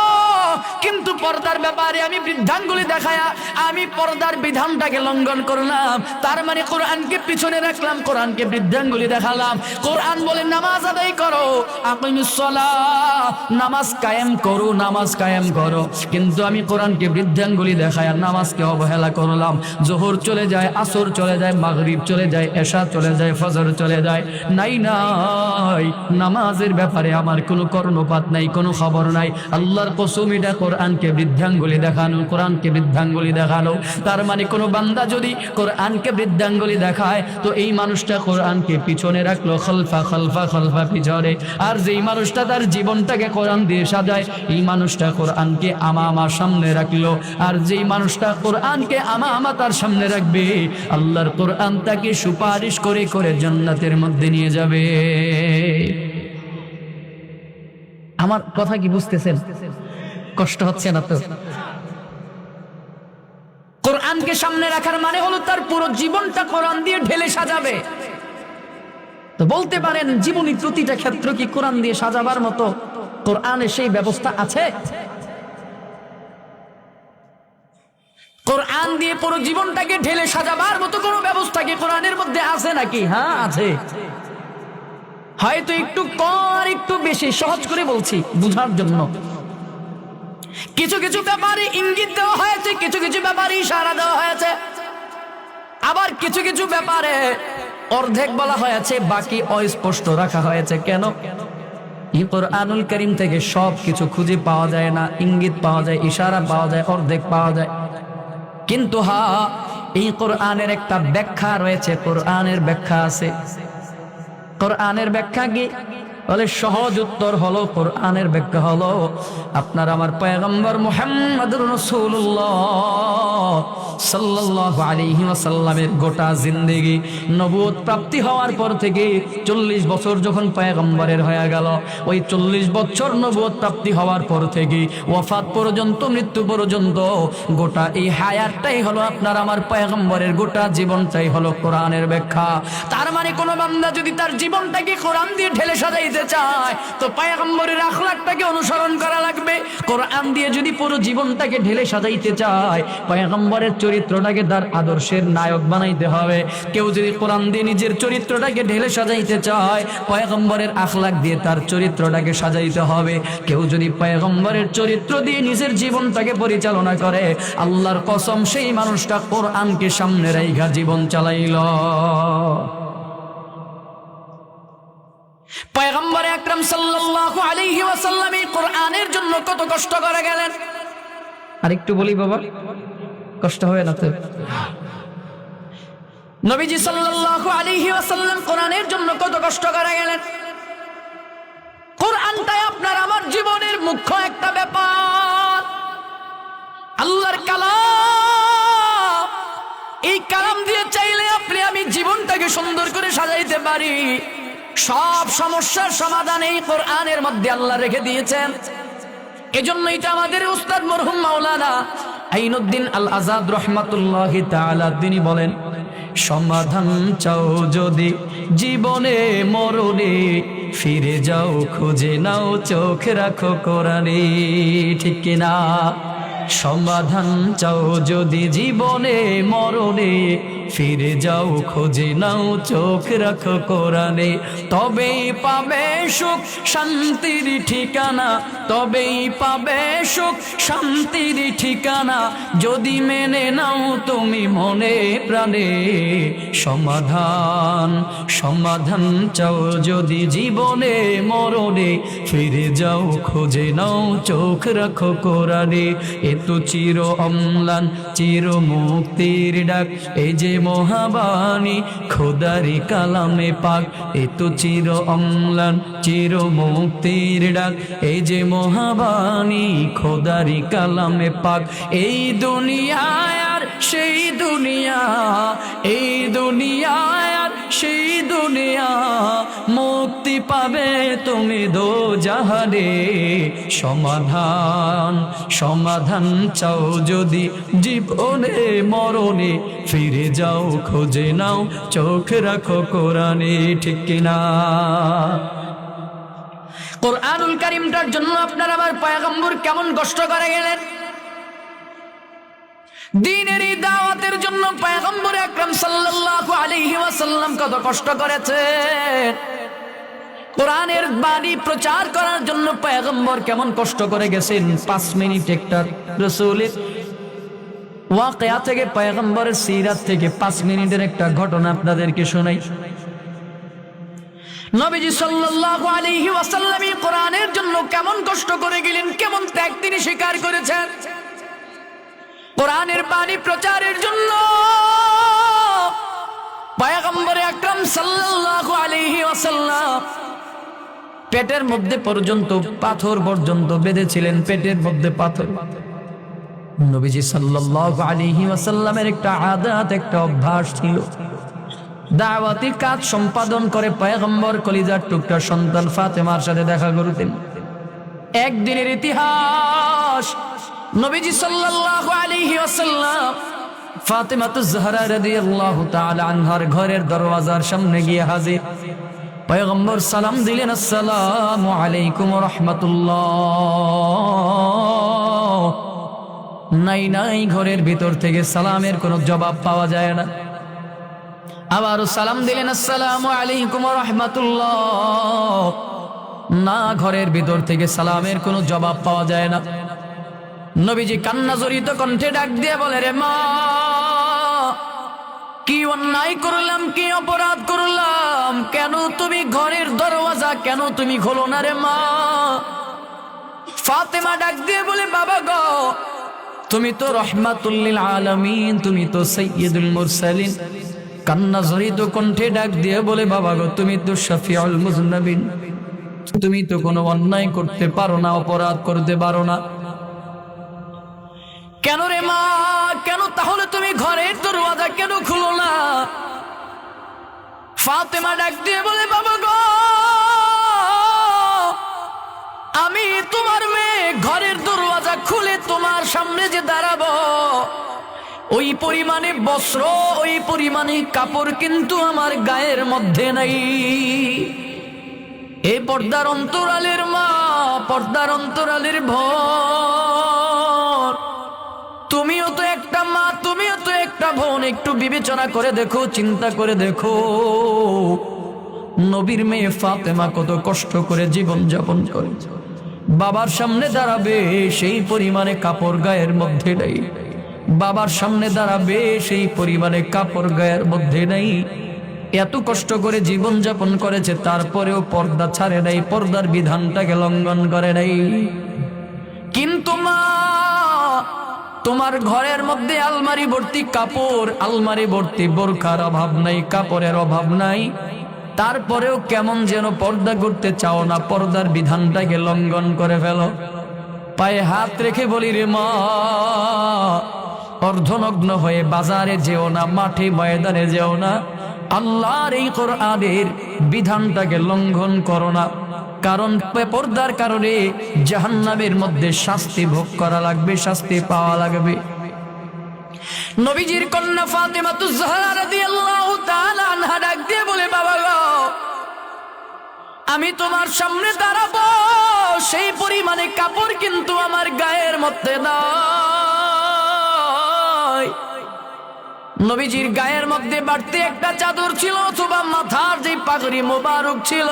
কিন্তু পর্দার ব্যাপারে আমি বৃদ্ধাঙ্গুলি দেখায়া আমি পর্দার বিধানটাকে লঙ্ঘন করলাম, তার মানে কোরআনকে পিছনে রাখলাম, কোরআনকে বৃদ্ধাঙ্গুলি দেখালাম। কোরআন বলে নামাজ আদায় করো, আকিমিস সালাহ, নামাজ কায়েম করো, নামাজ কায়েম করো, কিন্তু আমি কোরআনকে বৃদ্ধাঙ্গুলি দেখায়া নামাজকে অবহেলা করলাম। জোহর চলে যায়, আসর চলে যায়, মাগরিব চলে যায়, এশা চলে যায়, ফজর চলে যায়, নাই নাই নামাজের ব্যাপারে আমার কোনো কর্ণপাত নাই, কোনো খবর নাই। আল্লাহর কসম, এটা কোরআনকে বৃদ্ধাঙ্গুলি দেখানো, কোরআনকে বৃদ্ধাঙ্গুলি দেখানো। তার মানে কোনো বান্দা যদি কোরআনকে বৃদ্ধাঙ্গুলি দেখায় তো এই মানুষটা কোরআনকে পিছনে রাখলো, খলফা খলফা খলফা পিছনে। আর যেই মানুষটা তার জীবনটাকে কোরআন দিয়ে সাজায় এই মানুষটা কোরআনকে আমা সামনে রাখলো। আর যেই মানুষটা কোরআনকে আমা তার সামনে রাখবে আল্লাহর কোরআন তাকে সুপারিশ করে করে জান্নাতের মধ্যে নিয়ে যাবে। আমার কথা কি বুঝতেছেন? কষ্ট হচ্ছে না তো? কোরআনকে সামনে রাখার মানে হলো তার পুরো জীবনটা কোরআন দিয়ে ঢেলে সাজাবে। তো বলতে পারেন জীবনী প্রতিটা ক্ষেত্র কি কোরআন দিয়ে সাজাবার মতো কোরআনে সেই ব্যবস্থা আছে? কোরআন দিয়ে পুরো জীবনটাকে ঢেলে সাজাবার মতো কোনো ব্যবস্থা কি কোরআনের মধ্যে আছে নাকি? হ্যাঁ আছে। হয়তো একটু কম একটু বেশি, সহজ করে বলছি বুঝার জন্য। কিছু কিছু ব্যাপারে ইঙ্গিত দেওয়া হয়েছে, কিছু কিছু ব্যাপারে ইশারা দেওয়া হয়েছে, আবার কিছু কিছু ব্যাপারে অর্ধেক বলা হয়েছে, বাকি অস্পষ্ট রাখা হয়েছে। কেন? এই কোরআনুল কারীম থেকে সব কিছু খুঁজে পাওয়া যায় না, ইঙ্গিত পাওয়া যায়, ইশারা পাওয়া যায়, অর্ধেক পাওয়া যায়। কিন্তু হ্যাঁ, এই কোরআনের একটা ব্যাখ্যা রয়েছে, কোরআনের ব্যাখ্যা আছে। কোরআনের ব্যাখ্যা কি? বলে সহজ উত্তর হলো, কোরআনের ব্যাখ্যা হলো আপনার আমার পয়গম্বর মুহাম্মদুর রাসূলুল্লাহ সাল্লাল্লাহু আলাইহি ওয়াসাল্লামের গোটা জিন্দেগি নবুয়ত প্রাপ্তি হওয়ার পর থেকে 40 বছর যখন পয়গম্বরের হয়ে গেল, ওই 40 বছর নবুয়ত প্রাপ্তি হওয়ার পর থেকে ওয়াফাত পর্যন্ত, মৃত্যু পর্যন্ত গোটা এই হায়াতটাই হলো আপনার আমার পয়গম্বরের গোটা জীবনটাই হলো কোরআনের ব্যাখ্যা। তার মানে কোন বান্দা যদি তার জীবনটাকে কোরআন দিয়ে ঢেলে সাজাইতে চায় তো পয়গম্বরের আখলাকটাকে অনুসরণ করা লাগবে। কোরআন দিয়ে যদি পুরো জীবনটাকে ঢেলে সাজাইতে চায়, পয়গম্বরের চরিত্রটাকে তার আদর্শের নায়ক বানাইতে হবে। কেউ যদি কোরআন দিয়ে নিজের চরিত্রটাকে ঢেলে সাজাইতে চায়, পয়গম্বরের আখলাক দিয়ে তার চরিত্রটাকে সাজাইতে হবে। কেউ যদি পয়গম্বরের চরিত্র দিয়ে নিজের জীবনটাকে পরিচালনা করে, আল্লাহর কসম সেই মানুষটা কোরআনকে সামনে রাইখা জীবন চালাইল। পয়গম্বর আকরাম সাল্লাল্লাহু আলাইহি ওয়াসাল্লাম এই কোরআনের জন্য কত কষ্ট করে গেলেন। আরেকটু বলি বাবা, কষ্ট হয় না তো? নবীজি সাল্লাল্লাহু আলাইহি ওয়াসাল্লাম কোরআনের জন্য কত কষ্ট করে গেলেন। কোরআনটাই আপনার আমার জীবনের মুখ্য একটা ব্যাপার, আল্লাহর কালাম। এই কালাম দিয়ে চাইলে আপনি আমি জীবনটাকে সুন্দর করে সাজাইতে পারি। সব সমস্যার সমাধান এই কোরআনের মধ্যে আল্লাহ রেখে দিয়েছেন। এজন্যই তো আমাদের উস্তাদ মরহুম মাওলানা আইনুদ্দিন আল আজাদ রহমাতুল্লাহি তাআলা তিনি বলেন, সমাধান চাও যদি জীবনে মরণে, ফিরে যাও খুঁজে নাও চোখ রাখো কোরআনে। ঠিক কিনা? সমাধান চাও যদি জীবনে মরণে, ফিরে যাও খুঁজে নাও চোখ রাখো কোরআনে। তবেই পাবে সুখ শান্তির ঠিকানা, তবেই পাবে সুখ শান্তির ঠিকানা, যদি মেনে নাও তুমি মনে প্রাণে। সমাধান সমাধান চাও যদি জীবনে মরণে, ফিরে যাও খুঁজে নাও চোখ রাখো কোরআনে। এ তো চির অম্লান চির মুক্তির ডাক, এই যে মহাবাণী খোদারি কালামে পাক। এ তো চির অম্লান চির মুক্তির ডাক, এই যে মহাবাণী খোদারি কালামে পাক। এই দুনিয়ায় আর সেই দুনিয়া, এই দুনিয়ায় আর সেই দুনিয়া, মুক্তি পাবে তুমি দোজাহানে। সমাধান সমাধান চাও যদি জীবনে মরণে, ফিরে যাও খোঁজে নাও চোখ রাখো কোরআনে। ঠিক কিনা? কোরআনুল কারীমটার জন্য আপনার আমার পয়গম্বর কেমন কষ্ট করে গেলেন। দ্বীনের এই দাওয়াতের জন্য পয়গম্বর আকরাম সাল্লাল্লাহু আলাইহি ওয়াসাল্লাম কত কষ্ট করেছেন। কোরআনের বাণী প্রচার করার জন্য পয়গম্বর কেমন কষ্ট করে গেছেন। 5 মিনিট একটা রাসূলের ওয়াকিয়া থেকে, পয়গম্বরের সিরাত থেকে 5 মিনিটের একটা ঘটনা আপনাদেরকে শোনাই। নবীজি সাল্লাল্লাহু আলাইহি ওয়াসাল্লাম কোরআনের জন্য কেমন কষ্ট করে গেলেন, কেমন ত্যাগ তিনি স্বীকার করেছেন। কোরআনের বাণী প্রচারের জন্য পয়গম্বর আকরাম সাল্লাল্লাহু আলাইহি ওয়াসাল্লাম পেটের মধ্যে পর্যন্ত পাথর পর্যন্ত বেঁধেছিলেন, পেটের মধ্যে পাথর। নবীজি সাল্লাল্লাহু আলাইহি ওয়াসাল্লামের একটা আদত, একটা অভ্যাস ছিল, দাওয়াতি কাজ সম্পাদন করে পয়গম্বর কলিজার টুকরা সন্তান ফাতেমার সাথে দেখা করতেন। একদিনের ইতিহাস, নবীজি সাল্লাল্লাহু আলাইহি ওয়াসাল্লাম ফাতেমাতুজ জাহরা রাদিয়াল্লাহু তাআলা আনহার ঘরের দরওয়াজার সামনে গিয়ে হাজির। পয়গম্বর সালাম দিলেন, আসসালামু আলাইকুম ওয়া রাহমাতুল্লাহ। নাই নাই, ঘরের ভিতর থেকে সালামের কোনো জবাব পাওয়া যায় না। আবারও সালাম দিলেন, আসসালামু আলাইকুম ওয়া রাহমাতুল্লাহ। না, ঘরের ভিতর থেকে সালামের কোনো জবাব পাওয়া যায় না। নবীজি কান্না জড়িত কণ্ঠে ডাক দিয়ে বলে, রে মা, কি অন্যায় করলাম, কি অপরাধ করলাম, কেন তুমি ঘরের দরওয়াজা কেন তুমি খোলো না রে মা? ফাতেমা ডাক দিয়ে বলে, বাবা গো, তুমি তো রহমাতুল লিল আলামিন, তুমি তো সাইয়্যিদুল মুরসালিন। কান্না জড়িত কণ্ঠে ডাক দিয়ে বলে, বাবা গো, তুমি তো শাফিউল মুযন্নাবিন, তুমি তো কোনো অন্যায় করতে পারো না, অপরাধ করতে পারো না। কেন রে মা, কেন তাহলে তুমি ঘরের দরওয়াজা কেন খুলো না? ফাতেমা ডাক দিয়ে বলে, বাবা গো, আমি তোমার মেয়ে, ঘরের দরওয়াজা খুলে তোমার সামনে যে দাঁড়াবো, ওই পরিমাণে বস্ত্র, ওই পরিমাণে কাপড় কিন্তু আমার গায়ের মধ্যে নাই। এ পর্দার অন্তরালের মা, পর্দার অন্তরালের বোন, তুমিও তো একটা মা, তুমিও তো একটা বোন। একটু বিবেচনা করে দেখো, চিন্তা করে দেখো, নবীর মেয়ে ফাতেমা কত কষ্ট করে জীবন যাপন করে, বাবার সামনে দাঁড়াবে সেই পরিমাণে কাপড় গায়ের মধ্যে নাই, বাবার সামনে দাঁড়াবে সেই পরিমাণে কাপড় গায়ের মধ্যে নাই। এত কষ্ট করে জীবন যাপন করেছে, তারপরেও পর্দা ছাড়ে নাই, পর্দার বিধানটাকে লঙ্ঘন করে নাই। কিন্তু মা, তোমার ঘরের মধ্যে আলমারি ভর্তি কাপড়, আলমারি ভর্তি বোরখার অভাব নাই, কাপড়ের অভাব নাই, তারপরেও কেমন যেন পর্দা করতে চাও না, পর্দার বিধানটাকে লঙ্ঘন করে ফেলো। পায়ে হাত রেখে বলি, রে মা, অর্ধনগ্ন হয়ে বাজারে যেও না, মাঠে ময়দানে যেও না, আল্লাহর এই কোরআনের বিধানটাকে লঙ্ঘন করো না। কারণ পর্দার কারণে জাহান্নামের মধ্যে শাস্তি ভোগ করা লাগবে, শাস্তি পাওয়া লাগবে। নবীজির কন্যা ফাতেমাতুজ জাহরা রাদিয়াল্লাহু তাআলা আনহা ডাক দিয়ে বলে, বাবা গো, আমি তোমার সামনে দাঁড়াবো, সেই পরিমাণে কাপড় কিন্তু আমার গায়ের মধ্যে নাই। নবীজির গায়ের মধ্যে বাড়তি একটা চাদর ছিল, অথবা মাথার যে পাগড়ি মোবারক ছিল,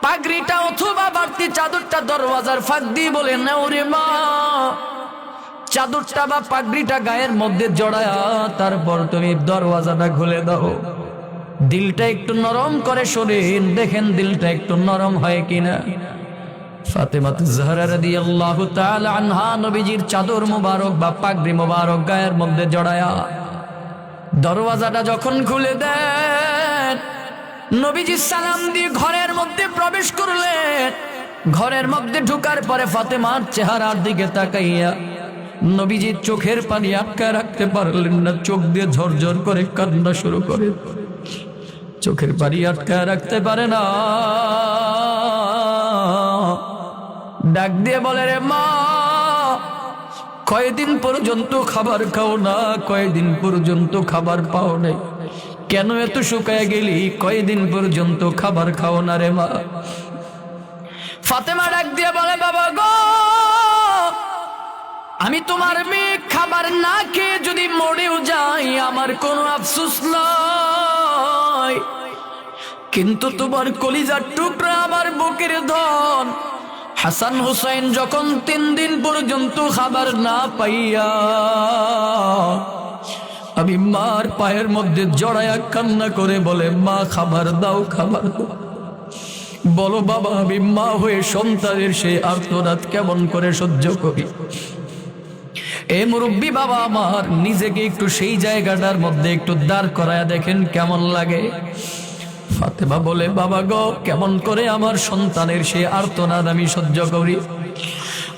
পাগড়িটা অথবা বাড়তি চাদরটা দরওয়াজার ফাঁক দিয়ে বলে, নাও রে মা, চাদরটা বা পাগড়িটা গায়ের মধ্যে জড়ায়া তারপর তুমি দরওয়াজাটা খুলে দাও। দিলটা একটু নরম করে শোনেন, দেখেন দিলটা একটু নরম হয় কিনা। ফাতেমাতুজ জাহরা রাদিয়াল্লাহু তাআলা আনহা নবীজির চাদর মোবারক বা পাগড়ি মোবারক গায়ের মধ্যে জড়ায়া দরওয়াজাটা যখন খুলে দেন, নবীজি সালাম দিয়ে ঘরের মধ্যে প্রবেশ করলেন। ঘরের মধ্যে ঢোকার পরে ফাতেমার চেহারার দিকে তাকাইয়া নবীজির চোখের পানি আটকে রাখতে পারলেন না, চোখ দিয়ে ঝরঝর করে কান্না শুরু করে, চোখের পানি আটকে রাখতে পারে না, ডাক দিয়ে বলে, রে মা, কয়দিন পর্যন্ত খাবার খাও না, কয়দিন পর্যন্ত খাবার পাও নাই, কেন এত শুকায় গেলি, কয়দিন পর্যন্ত খাবার খাও না রে মা? ফাতেমা ডাক দিয়ে বলে, বাবা গো, আমি তোমার মেয়ে খাবার না খেয়ে যদি মরেও যাই, আমার কোনো আফসোস নাই, কিন্তু তোমার কলিজার টুকরা, আমার বুকের ধন হাসান হুসাইন যখন 3 দিন পর্যন্ত খাবার না পাইয়া আমি মার পায়ের মধ্যে জড়ায়া কান্না করে বলে, মা খাবার দাও, খাবার দাও। বলো বাবা, আমি মা হয়ে সন্তানের সেই আর্তনাদ কেমন করে সহ্য করি? এ মুরব্বী বাবা আমার, নিজেকে একটু সেই জায়গাটার মধ্যে একটু দাঁড় করায়া দেখেন কেমন লাগে। ফাতেমা বলে, বাবা গো, কেমন করে আমার সন্তানের সেই আর্তনাদ আমি সহ্য করি?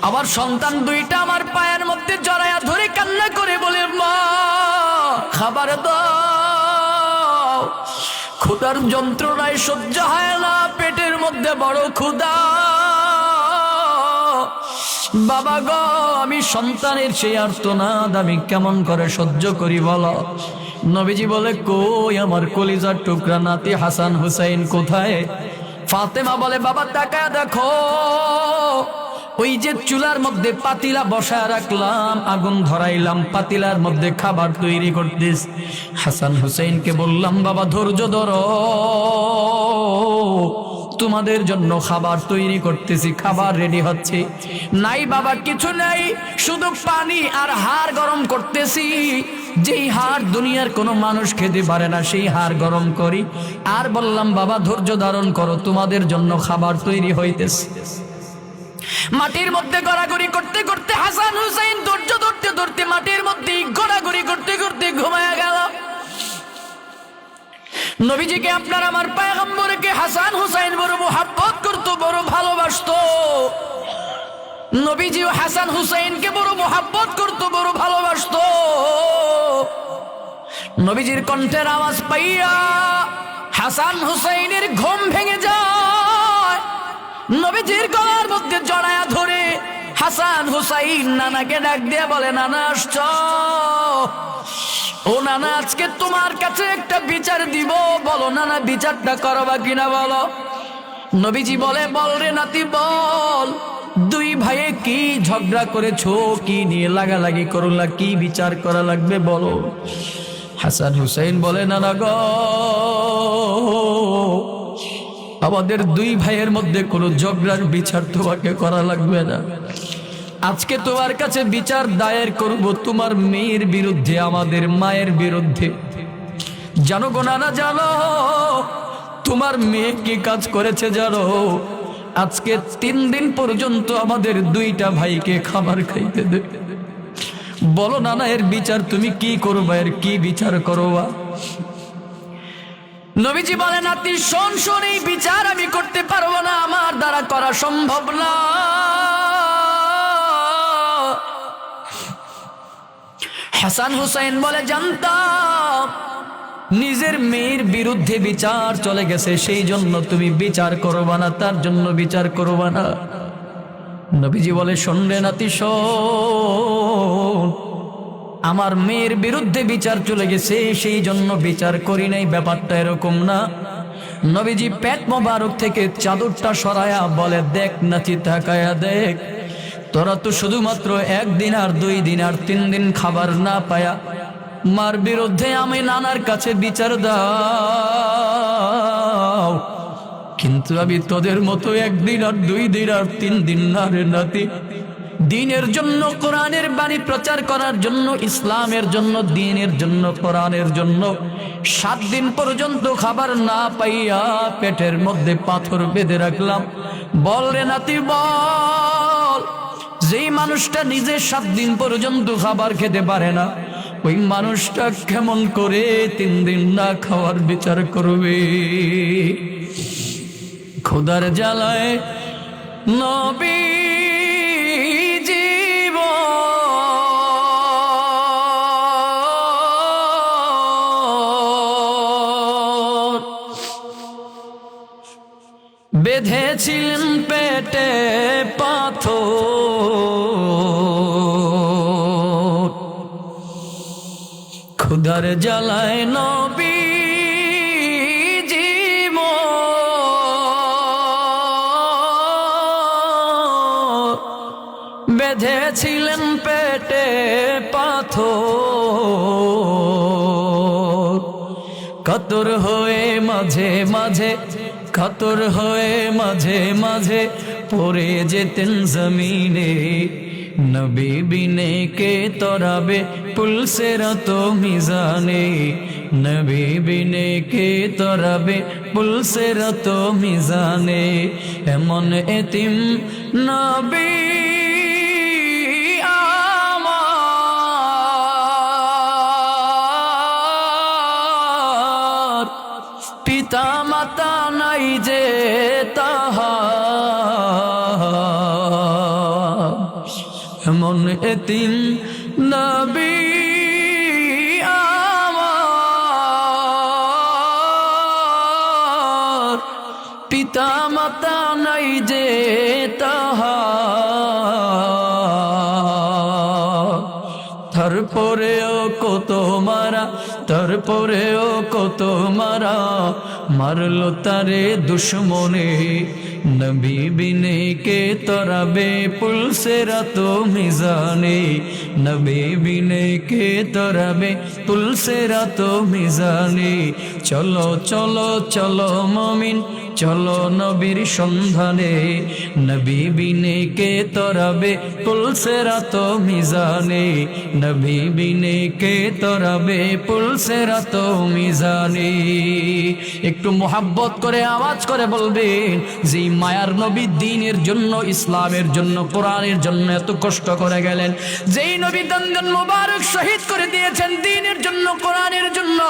আমার সন্তান দুইটা আমার পায়ের মধ্যে জড়ায়া ধরে কান্না করে বলে, মা খাবার দাও, ক্ষুধার যন্ত্রণায় সহ্য হয় না, পেটের মধ্যে বড় ক্ষুধা। বাবা গো, আমি সন্তানের সেই আর্তনাদ আমি কেমন করে সহ্য করি বলো? নবীজি বলে, কই আমার কলিজার টুকরা নাতি হাসান হুসাইন কোথায়? ফাতেমা বলে, বাবা তাকায় দেখো, ওই যে চুলার মধ্যে পাতিলা বসায় রাখলাম, আগুন ধরাইলাম, পাতিলার মধ্যে খাবার তৈরি করতেছ। হাসান হুসাইনকে বললাম, বাবা ধৈর্য ধরো, তোমাদের জন্য খাবার তৈরি করতেছি, খাবার রেডি হচ্ছে। নাই বাবা কিছু নাই, শুধু পানি আর হাড় গরম করতেছি, যেই হাড় দুনিয়ার কোনো মানুষ খেতে পারে না, সেই হাড় গরম করি। আর বললাম, বাবা ধৈর্য ধারণ করো, তোমাদের জন্য খাবার তৈরি হইতেছে। মাটির মধ্যে গড়াগড়ি করতে করতে হাসান হুসাইন ধৈর্য ধরতে ধরতে মাটির মধ্যে গড়াগড়ি করতে করতে ঘুমায়া গেল। নবীজিকে আপনার আমার পয়গম্বরকে হাসান হুসাইন বড় মুহাব্বত করতো, বড় ভালোবাসতো। নবীজিও হাসান হুসাইনকে বড় মুহাব্বত করতো, বড় ভালোবাসতো। নবীজির কণ্ঠের আওয়াজ পাইয়া হাসান হুসাইনের ঘুম ভেঙে যায়। নবীজির গলার মধ্যে জড়ায়া ধরে হাসান হুসাইন নানাকে ডাক দিয়ে বলে, নানা আসছ? ও নানা, আজকে তোমার কাছে একটা বিচার দিব, বলো নানা বিচারটা করবা কিনা বলো। নবীজি বলে, বল রে নাতি বল, দুই ভাইয়ে কি ঝগড়া করেছো, কি নিয়ে লাগালাগি করলা, কি বিচার করা লাগবে বলো। হাসান হুসাইন বলে, নানা গো, আমাদের দুই ভাইয়ের মধ্যে কোনো ঝগড়ার বিচার তোমাকে করা লাগবে না। আজকে তোমার কাছে বিচার দায়ের করব তোমার মেয়ের বিরুদ্ধে, আমাদের মায়ের বিরুদ্ধে। জানো গো নানা, জানো তোমার মেয়ে কি কাজ করেছে জানো? আজকে 3 দিন পর্যন্ত আমাদের দুইটা ভাইকে খাবার খাইতে দেবে। বলো নানা, এর বিচার তুমি কি করবা, এর কি বিচার করবা? নবীজি বলে, নাতি শোন শোন, এই বিচার আমি করতে পারবো না, আমার দ্বারা করা সম্ভব না। হাসান হুসাইন বলে, জানতাম নিজের মেয়ের বিরুদ্ধে বিচার চলে গেছে, সেই জন্য তুমি বিচার করবা না, তার জন্য বিচার করবা না। নবীজি বলে, শোন রে নাতি শোন, আমার মেয়ের বিরুদ্ধে বিচার চলে গেছে, সেই জন্য বিচার করি নাই, ব্যাপারটা এরকম না। নবীজি পেট মোবারক থেকে চাদরটা সরায়া বলে, দেখ নাতি, তাকায়া দেখ, তোরা তো শুধুমাত্র 1 দিন আর 2 দিন আর 3 দিন খাবার না পায়া মার বিরুদ্ধে আমি নানার কাছে বিচার দাও, কিন্তু আমি তোদের মতো 1 দিন আর 2 দিন আর 3 দিন না রে নাতি। দিনের জন্য, কোরআনের বাণী প্রচার করার জন্য, ইসলামের জন্য, দ্বীনের জন্য, কোরআনের জন্য 7 দিন পর্যন্ত খাবার না পাইয়া পেটের মধ্যে পাথর বেঁধে রাখলাম। বল রে নাতি বল, যেই মানুষটা নিজে 7 দিন পর্যন্ত খাবার খেতে পারে না, ওই মানুষটা কেমন করে 3 দিন না খাওয়ার বিচার করবে? খোদার জ্বালায় নবী বেঁধেছিলেন পেটে পাথর, ক্ষুধার জ্বালায় নবী বেঁধেছিলেন পেটে পাথর, কাতর হয়ে মাঝে মাঝে, কাতর হয়ে মাঝে মাঝে পড়ে যেতেন জমিনে। নবী বিনে কে তরাবে পুলসেরাত মিজানে, নবী বিনে কে তরাবে পুলসেরাত মিজানে। এমন এতিম নবী আমার, পিতা মাতা নাই যে তাহার, এমন এতিম নবী আমার, পিতা মাতা নাই যে তাহার। তারপরেও কত মারা, তারপরেও কত মারা, মারলো তারে দুশ্মনে, নবী বিনে কে তরাবে পুলসেরা তো মিজানে, নবী বিনে কে তরাবে পুলসেরা তো মিজানে। চলো চলো চলো মুমিন, চলো নবীর সন্ধানে, নবী বিনে কে তরাবে পুলসেরা তো মিজানে, নবী বিনে কে তরাবে পুলসেরা তো মিজানে। একটু মোহাব্বত করে আওয়াজ করে বলবেন, যে মায়ার নবী দ্বীনের জন্য, ইসলামের জন্য, কোরআনের জন্য এত কষ্ট করে গেলেন, যেই নবী দন্দন মুবারক শহীদ করে দিয়েছেন দ্বীনের জন্য, কোরআনের জন্য,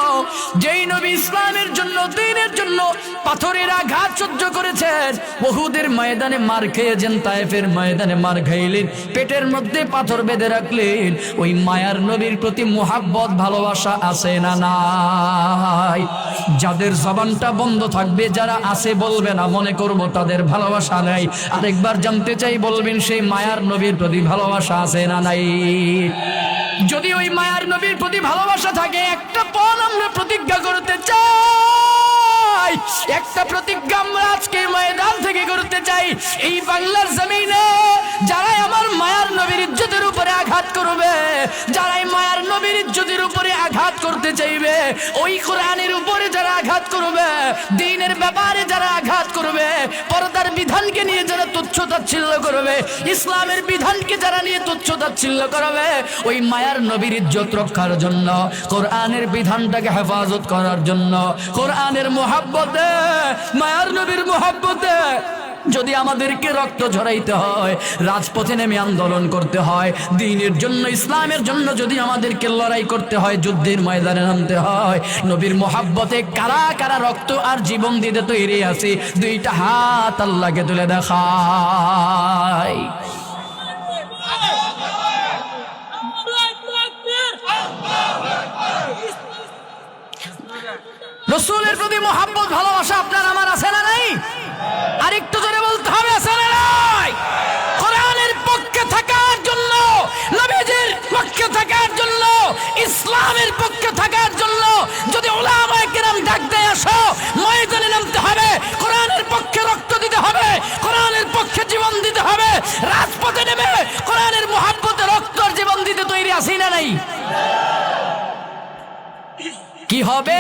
যেই নবী ইসলামের জন্য, দ্বীনের জন্য পাথরের আঘাত সহ্য করেছেন, উহুদের ময়দানে মার খেয়েছেন, তায়েফের ময়দানে মার খাইলেন, পেটের মধ্যে পাথর বেঁধে রাখলেন, ওই মায়ার নবীর প্রতি মোহাব্বত ভালোবাসা আছে না নাই? যাদের জবানটা বন্ধ থাকবে, যারা আছে বলবে না, মনে করব তাদের ভালোবাসা নাই। আরেকবার জানতে চাই, বলবেন সেই মায়ার নবীর প্রতি ভালোবাসা আছে না নাই? যদি ওই মায়ার নবীর প্রতি ভালোবাসা থাকে, একটা পণ আমরা প্রতিজ্ঞা করতে চাই, একটা প্রতিজ্ঞা আমরা আজকে ময়দান থেকে করতে চাই। এই বাংলার জমিনে যারাই আমার মায়ার নবীর ইজ্জতের উপরে আঘাত করবে, যারাই মায়ার নবীর ইজ্জতের উপরে আঘাত করতে চাইবে, ওই কোরআনের উপরে যারা আঘাত করবে, দ্বীনের ব্যাপারে যারা আঘাত করবে, পর্দার বিধানকে নিয়ে যারা তুচ্ছ তাচ্ছিল্য করবে, ইসলামের বিধানকে যারা নিয়ে তুচ্ছ তাচ্ছিল্য করবে, ওই মায়ার নবীর ইজ্জত রক্ষার জন্য, কোরআনের বিধানটাকে হেফাজত করার জন্য, কোরআনের মোহাব্বতে, মায়ার নবীর মোহাব্বতে যদি আমাদেরকে রক্ত ঝরাইতে হয়, রাজপথে নেমে আন্দোলন করতে হয়, দ্বীনের জন্য, ইসলামের জন্য যদি আমাদেরকে লড়াই করতে হয়, যুদ্ধের ময়দানে নামতে হয়, নবীর মোহাব্বতে কারা কারা রক্ত আর জীবন দিতে তৈরি আছে, দুইটা হাত আল্লাহকে তুলে দেখায়। রাসূলের প্রতি মোহাব্বত ভালোবাসা আপনার আমার আছে না নাই? আরেকটু জোরে বলতে হবে, আছে না নাই? কোরআনের পক্ষে থাকার জন্য, নবীজির পক্ষে থাকার জন্য, ইসলামের পক্ষে থাকার জন্য যদি উলামায়ে কেরাম ডাক দেয়, আসো ময়দানে নামতে হবে, কোরআনের পক্ষে রক্ত দিতে হবে, কোরআনের পক্ষে জীবন দিতে হবে, রাজপথে নেমে কোরআনের মোহাব্বতে রক্ত আর জীবন দিতে তৈরি আছি না নাই? কি হবে,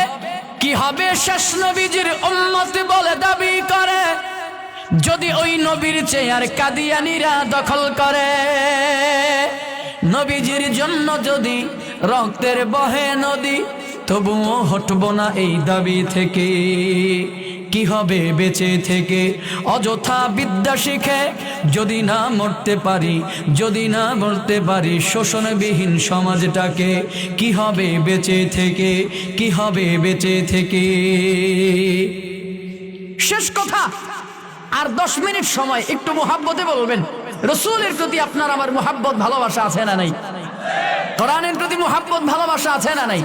কি হবে শেষ নবীজির উম্মত বলে দাবি করে, যদি ওই নবীর চেয়ার কাদিয়ানীরা দখল করে? নবীজির জন্য যদি রক্তের বহে নদী, তবুও হটব না এই দাবি থেকে। কি হবে বেঁচে থেকে অযথা বিদ্যা শিখে, যদি না মরতে পারি, যদি না মরতে পারি শোষণবিহীন সমাজটাকে? কি হবে বেঁচে থেকে, কি হবে বেঁচে থেকে? শেষ কথা, আর 10 মিনিট সময়, একটু মোহাব্বতে বলবেন, রাসূলের প্রতি আপনার আমার মোহাব্বত ভালোবাসা আছে না নাই? কোরআনের প্রতি মোহাব্বত ভালোবাসা আছে না নাই?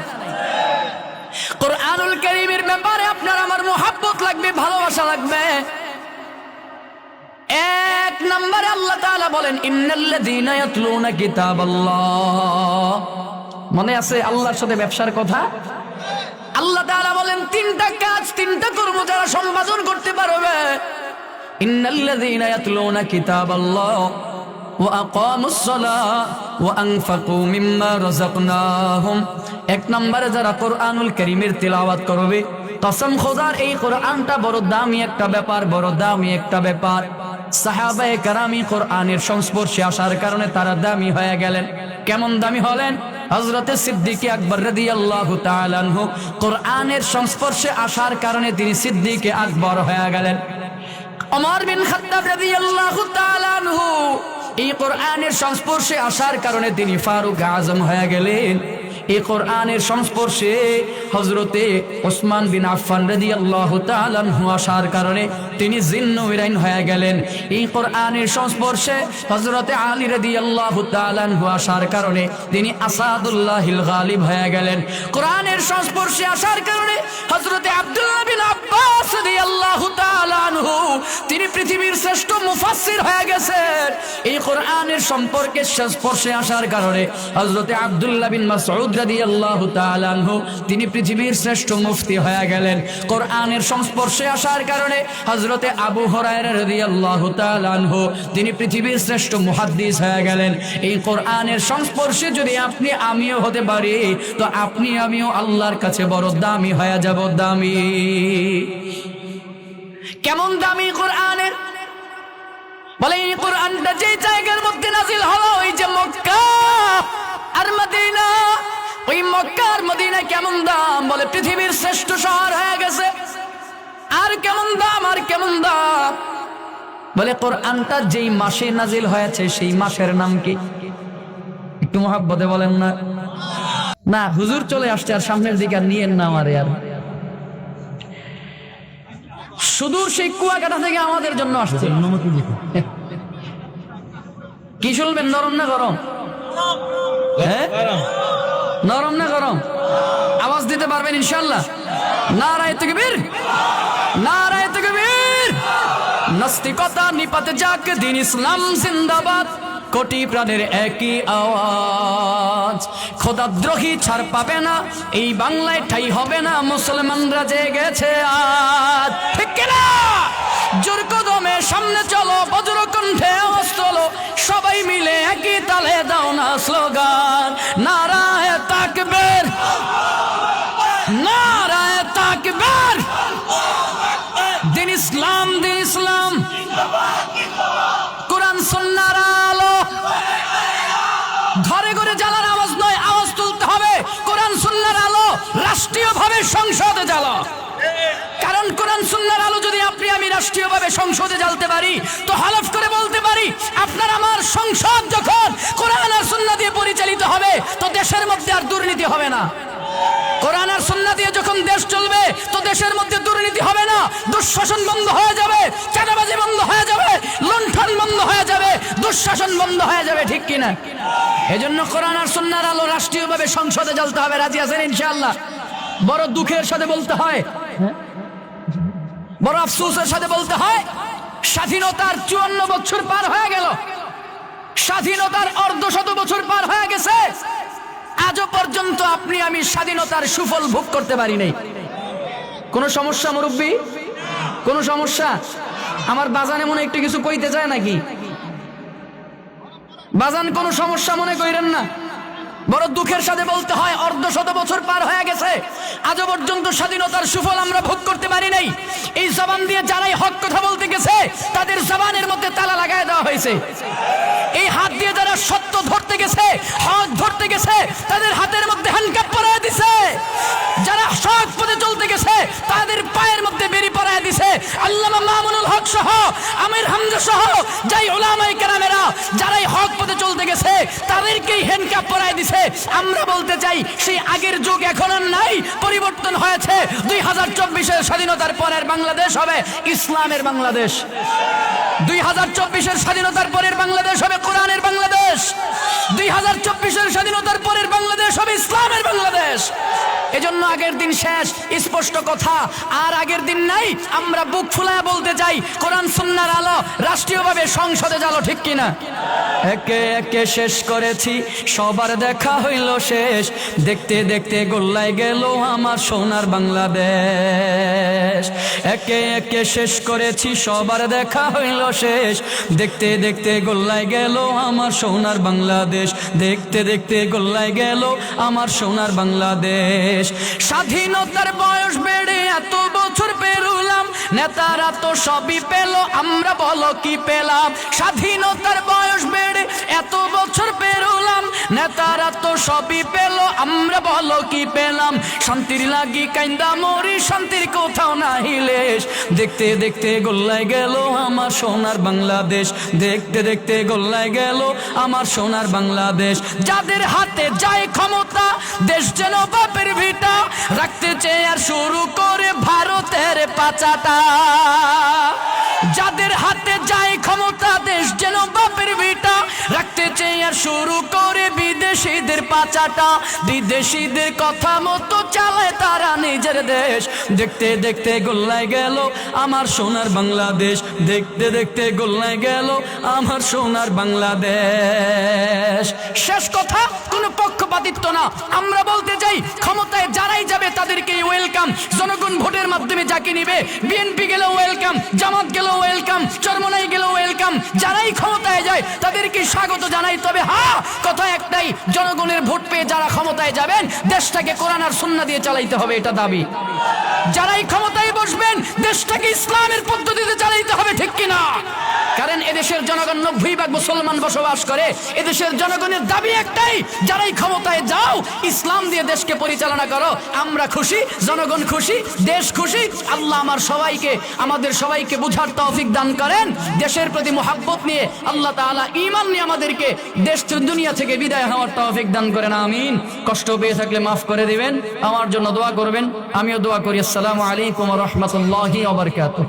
কোরআনুল কারীমের ব্যাপারে আপনার আমার মোহাব্বত লাগবে, ভালোবাসা লাগবে। এক নম্বরে আল্লাহ তাআলা বলেন, ইন্নাল্লাযীনা ইয়াতলুনা কিতাবাল্লাহ। মনে আছে আল্লাহর সাথে ব্যবসার কথা? আল্লাহ তাআলা বলেন, 3টা কাজ, 3টা কর্ম যারা সম্পাদন করতে পারবে, ইন্নাল্লাযীনা ইয়াতলুনা কিতাবাল্লাহ ওয়া আকামুস সালাহ ওয়া আনফাকু মিম্মা রাযাকনাহুম। এক নম্বরে যারা কোরআনুল কারীমের তিলাওয়াত করবে, কসম খোদার এই কোরআনটা বড় দামি একটা ব্যাপার, বড় দামি একটা ব্যাপার। সাহাবায়ে কেরাম কোরআনের সংস্পর্শে আসার কারণে তারা দামি হয়ে গেলেন। কেমন দামি হলেন? হযরতে সিদ্দিক আকবর রাদিয়াল্লাহু তাআলা আনহু কোরআনের সংস্পর্শে আসার কারণে তিনি সিদ্দিক আকবর হয়ে গেলেন। ওমর বিন খাত্তাব রাদিয়াল্লাহু তাআলা আনহু এই কোরআনের সংস্পর্শে আসার কারণে তিনি ফারুক আজম হয়ে গেলেন। এই কোরআনের সংস্পর্শে হযরতে ওসমান বিন আফফান রাদিয়াল্লাহু তাআলা আনহু আসার কারণে তিনি জিন্নুরাইন হয়ে গেলেন। এই কোরআনের সংস্পর্শে হযরতে আলী রাদিয়াল্লাহু তাআলা আনহু আসার কারণে তিনি আসাদুল্লাহিল গালিব হয়ে গেলেন। কোরআনের সংস্পর্শে আসার কারণে হযরতে আব্দুল্লাহ বিন আব্বাস রাদিয়াল্লাহু তাআলা আনহু তিনি পৃথিবীর শ্রেষ্ঠ মুফাসসির হয়ে গেছেন। এই কোরআনের সম্পর্কে সংস্পর্শে আসার কারণে হযরতে আব্দুল্লাহ বিন মাসউদ রাদিয়াল্লাহু তাআলা আনহু তিনি পৃথিবীর শ্রেষ্ঠ মুফতি হয়ে গেলেন। কোরআনের সংস্পর্শে আসার কারণে হযরতে আবু হুরায়রা রাদিয়াল্লাহু তাআলা আনহু তিনি পৃথিবীর শ্রেষ্ঠ মুহাদ্দিস হয়ে গেলেন। এই কোরআনের সংস্পর্শে যদি আপনি আমিও হতে পারি তো আপনি আমিও আল্লাহর কাছে বড় দামি হয়ে যাব। দামি কেমন দামি কোরআনের বলে, এই কোরআনটা যে জায়গার মধ্যে নাজিল হলো ওই যে মক্কা আর মদিনা, ওই মক্কা আর মদিনা কেমন দাম বলে পৃথিবীর শ্রেষ্ঠ শহর হয়ে গেছে। আর কেমন দাম, আর কেমন দাম বলে কোরআনটা যেই মাসে নাজিল হয়েছে সেই মাসের নাম কি? একটু মহাব্বতে বলেন না। না হুজুর চলে আসছে আর সামনের দিকে আর নিয়েন না আমারে। আর সুদূর সেই কুয়াকাটা থেকে আমাদের জন্য আসছে। কি শুনবেন, নরম না গরম? হ্যাঁ নরম না গরম? আওয়াজ দিতে পারবেন ইনশাআল্লাহ? নারায়ে তাকবীর, নারায়ে তাকবীর। নাস্তিকতা নিপাতে যাক, দিন ইসলাম জিন্দাবাদ, কোটি প্রাণের একই আওয়াজ। খোদাদ্রোহী ছাড় পাবে না, এই বাংলায় ঠাই হবে না, মুসলমানরা জেগেছে আজ। ঠিক কিনা? জোর কদমে সামনে চলো, বজ্র কণ্ঠে আওয়াজ তোলো, সবাই মিলে একই তালে দাও না স্লোগান, নারায়ে তাকবীর, নারায়ে তাকবীর। দিন ইসলাম, দিন ইসলাম, কোরআন সুন্নাহর আলো। ঘরে ঘরে জ্বালার আওয়াজ নয়, আওয়াজ তুলতে হবে কোরআন সুন্নাহর আলো, রাষ্ট্রীয়ভাবে সংসদে জ্বালা। কারণ কোরআন সুন্নাহর আলো যদি আপনি আমি রাষ্ট্রীয়ভাবে সংসদে জ্বালতে পারি তো হলফ করে বলতে পারি আপনার আমার সংসদ যখন কোরআন আর সুন্নাহ দিয়ে পরিচালিত হবে তো দেশের মধ্যে আর দুর্নীতি হবে না। কোরআন আর সুন্নাহ দিয়ে যখন দেশ চলবে তো দেশের মধ্যে দুর্নীতি হবে না, দুঃশাসন বন্ধ হয়ে যাবে, চাঁদাবাজি বন্ধ হয়ে যাবে, লুণ্ঠন বন্ধ হয়ে যাবে, দুঃশাসন বন্ধ হয়ে যাবে। ঠিক কিনা? এজন্য কোরআন আর সুন্নাহর আলো রাষ্ট্রীয়ভাবে সংসদে জ্বালতে হবে। রাজি আছেন ইনশাআল্লাহ? বড় দুঃখের সাথে বলতে হয়, বড় আফসোসের সাথে বলতে হয়, স্বাধীনতার 54 বছর পার হয়ে গেল, স্বাধীনতার অর্ধশত বছর পার হয়ে গেছে, আজও পর্যন্ত আপনি আমি স্বাধীনতার সুফল ভোগ করতে পারি নাই। কোন সমস্যা মুরব্বী? কোন সমস্যা? আমার বাজানে মনে একটু কিছু কইতে চায় নাকি? বাজান কোন সমস্যা মনে কইরেন না। বড় দুঃখের সাথে বলতে হয় অর্ধশত বছর পার হয়ে গেছে, আজও পর্যন্ত স্বাধীনতার সুফল আমরা ভোগ করতে পারি নাই। এই জবান দিয়ে যারাই হক কথা বলতে গেছে তাদের জবানের মধ্যে তালা লাগায় দেওয়া হয়েছে। এই হাত দিয়ে যারা সত্য ধরতে গেছে, হক ধরতে গেছে, তাদের হাতের মধ্যে হ্যান্ডকাপ পরায় দিছে। যারা হক পথে চলতে গেছে তাদের পায়ের মধ্যে বেরি পরায় দিছে। আল্লামা মামুনুল হক সহ, আমির হামজা সহ যাই উলামায়ে কেরামেরা যারাই হক পথে চলতে গেছে তাদেরকেই হ্যান্ডকাপ পরায় দিছে। আমরা বলতে চাই সেই আগের যুগ এখন আর নাই, পরিবর্তন হয়েছে। 2024-এর স্বাধীনতার পরের বাংলাদেশ হবে ইসলামের বাংলাদেশ। 2024-এর স্বাধীনতার পরের বাংলাদেশ হবে কোরআনের বাংলাদেশ। 2024-এর স্বাধীনতার পরের বাংলাদেশ হবে ইসলামের বাংলাদেশ। এজন্য আগের দিন শেষ, স্পষ্ট কথা, আর আগের দিন নাই। আমরা বুক ফুলায় বলতে চাই কোরআন সুন্নাহর আলো রাষ্ট্রীয়ভাবে সংসদে জ্বালো। ঠিক কিনা? একে একে শেষ করেছি, সবার দেখা হইল শেষ, দেখতে দেখতে গোল্লায় গেল আমার সোনার বাংলাদেশ। একে একে শেষ করেছি, সবার দেখা হইল শেষ, দেখতে দেখতে গোল্লায় গেল আমার সোনার বাংলাদেশ, দেখতে দেখতে গোল্লায় গেল আমার সোনার বাংলাদেশ। স্বাধীনতার বয়স বেড়ে এত বছর পেরুলাম, নেতারা তো সবই পেল, আমরা বলো কি পেলাম? স্বাধীনতার বয়স বেড়ে এত বছর পেরুলাম, নেতারা তো সবই পেল, আমরা বলো কি পেলাম? শান্তির লাগি কাইন্দা মরি, শান্তির কোথাও নাই লেশ। দেখতে দেখতে গোল্লায় গেল আমার সোনার বাংলাদেশ, দেখতে দেখতে গোল্লায় গেল আমার সোনার বাংলাদেশ। যাদের হাতে যায় ক্ষমতা, দেশ যেন বাপের ভিটা, রাখতে চেয়ে আর শুরু করে ভারতের পাচাটা। যাদের হাতে যায় ক্ষমতা, দেশ যেন বাপের ভিটা, রাখতে চেয়ে আর শুরু করে বিদেশিদের পাচাটা। বিদেশিদের কথা মতো চালায় তারা নিজের দেশ। দেখতে দেখতে গোল্লায় গেল আমার সোনার বাংলাদেশ, দেখতে দেখতে গোল্লায় গেল আমার সোনার বাংলাদেশ। শেষ কথা, কোনো পক্ষপাতিত্ব না। আমরা বলতে চাই, ক্ষমতায় যারাই যাবে তাদেরকে ওয়েলকাম। জনগণ ভোটের মাধ্যমে যাকে নিবে, বিএনপি গেল ওয়েলকাম, জামাত গেল ওয়েলকাম, চরমনাই গেল ওয়েলকাম। যারাই ক্ষমতায় যায় তাদেরকে স্বাগত জানাই। তবে হ্যাঁ, কথা একটাই, জনগণের ভোট পেয়ে যারা ক্ষমতায় যাবেন, দেশটাকে কোরআন আর সুন্নাহ দিয়ে চালাইতে হবে, এটা দাবি। যারাই ক্ষমতায় বসবেন, দেশটাকে ইসলামের পদ্ধতিতে চালাইতে হবে, ঠিক কিনা? কারণ এদেশের জনগণ 90% মুসলমান বসবাস করে। এদেশের জনগণের দাবি একটাই, যারাই ক্ষমতায় যাও, ইসলাম দিয়ে দেশকে পরিচালনা করো। আমরা খুশি, জনগণ খুশি, দেশ খুশি। আল্লাহ আমাদের সবাইকে বুঝার তৌফিক দান করেন। দেশের প্রতি মুহাব্বত নিয়ে আল্লাহ তাআলা ঈমান নিয়ে আমাদেরকে দেশ দুনিয়া থেকে বিদায় হওয়ার তৌফিক দান করেন, আমিন। কষ্ট পেয়ে থাকলে মাফ করে দিবেন, আমার জন্য দোয়া করবেন, আমিও দোয়া করি। আসসালামু আলাইকুম ওয়া রাহমাতুল্লাহি ওয়া বারাকাতুহু।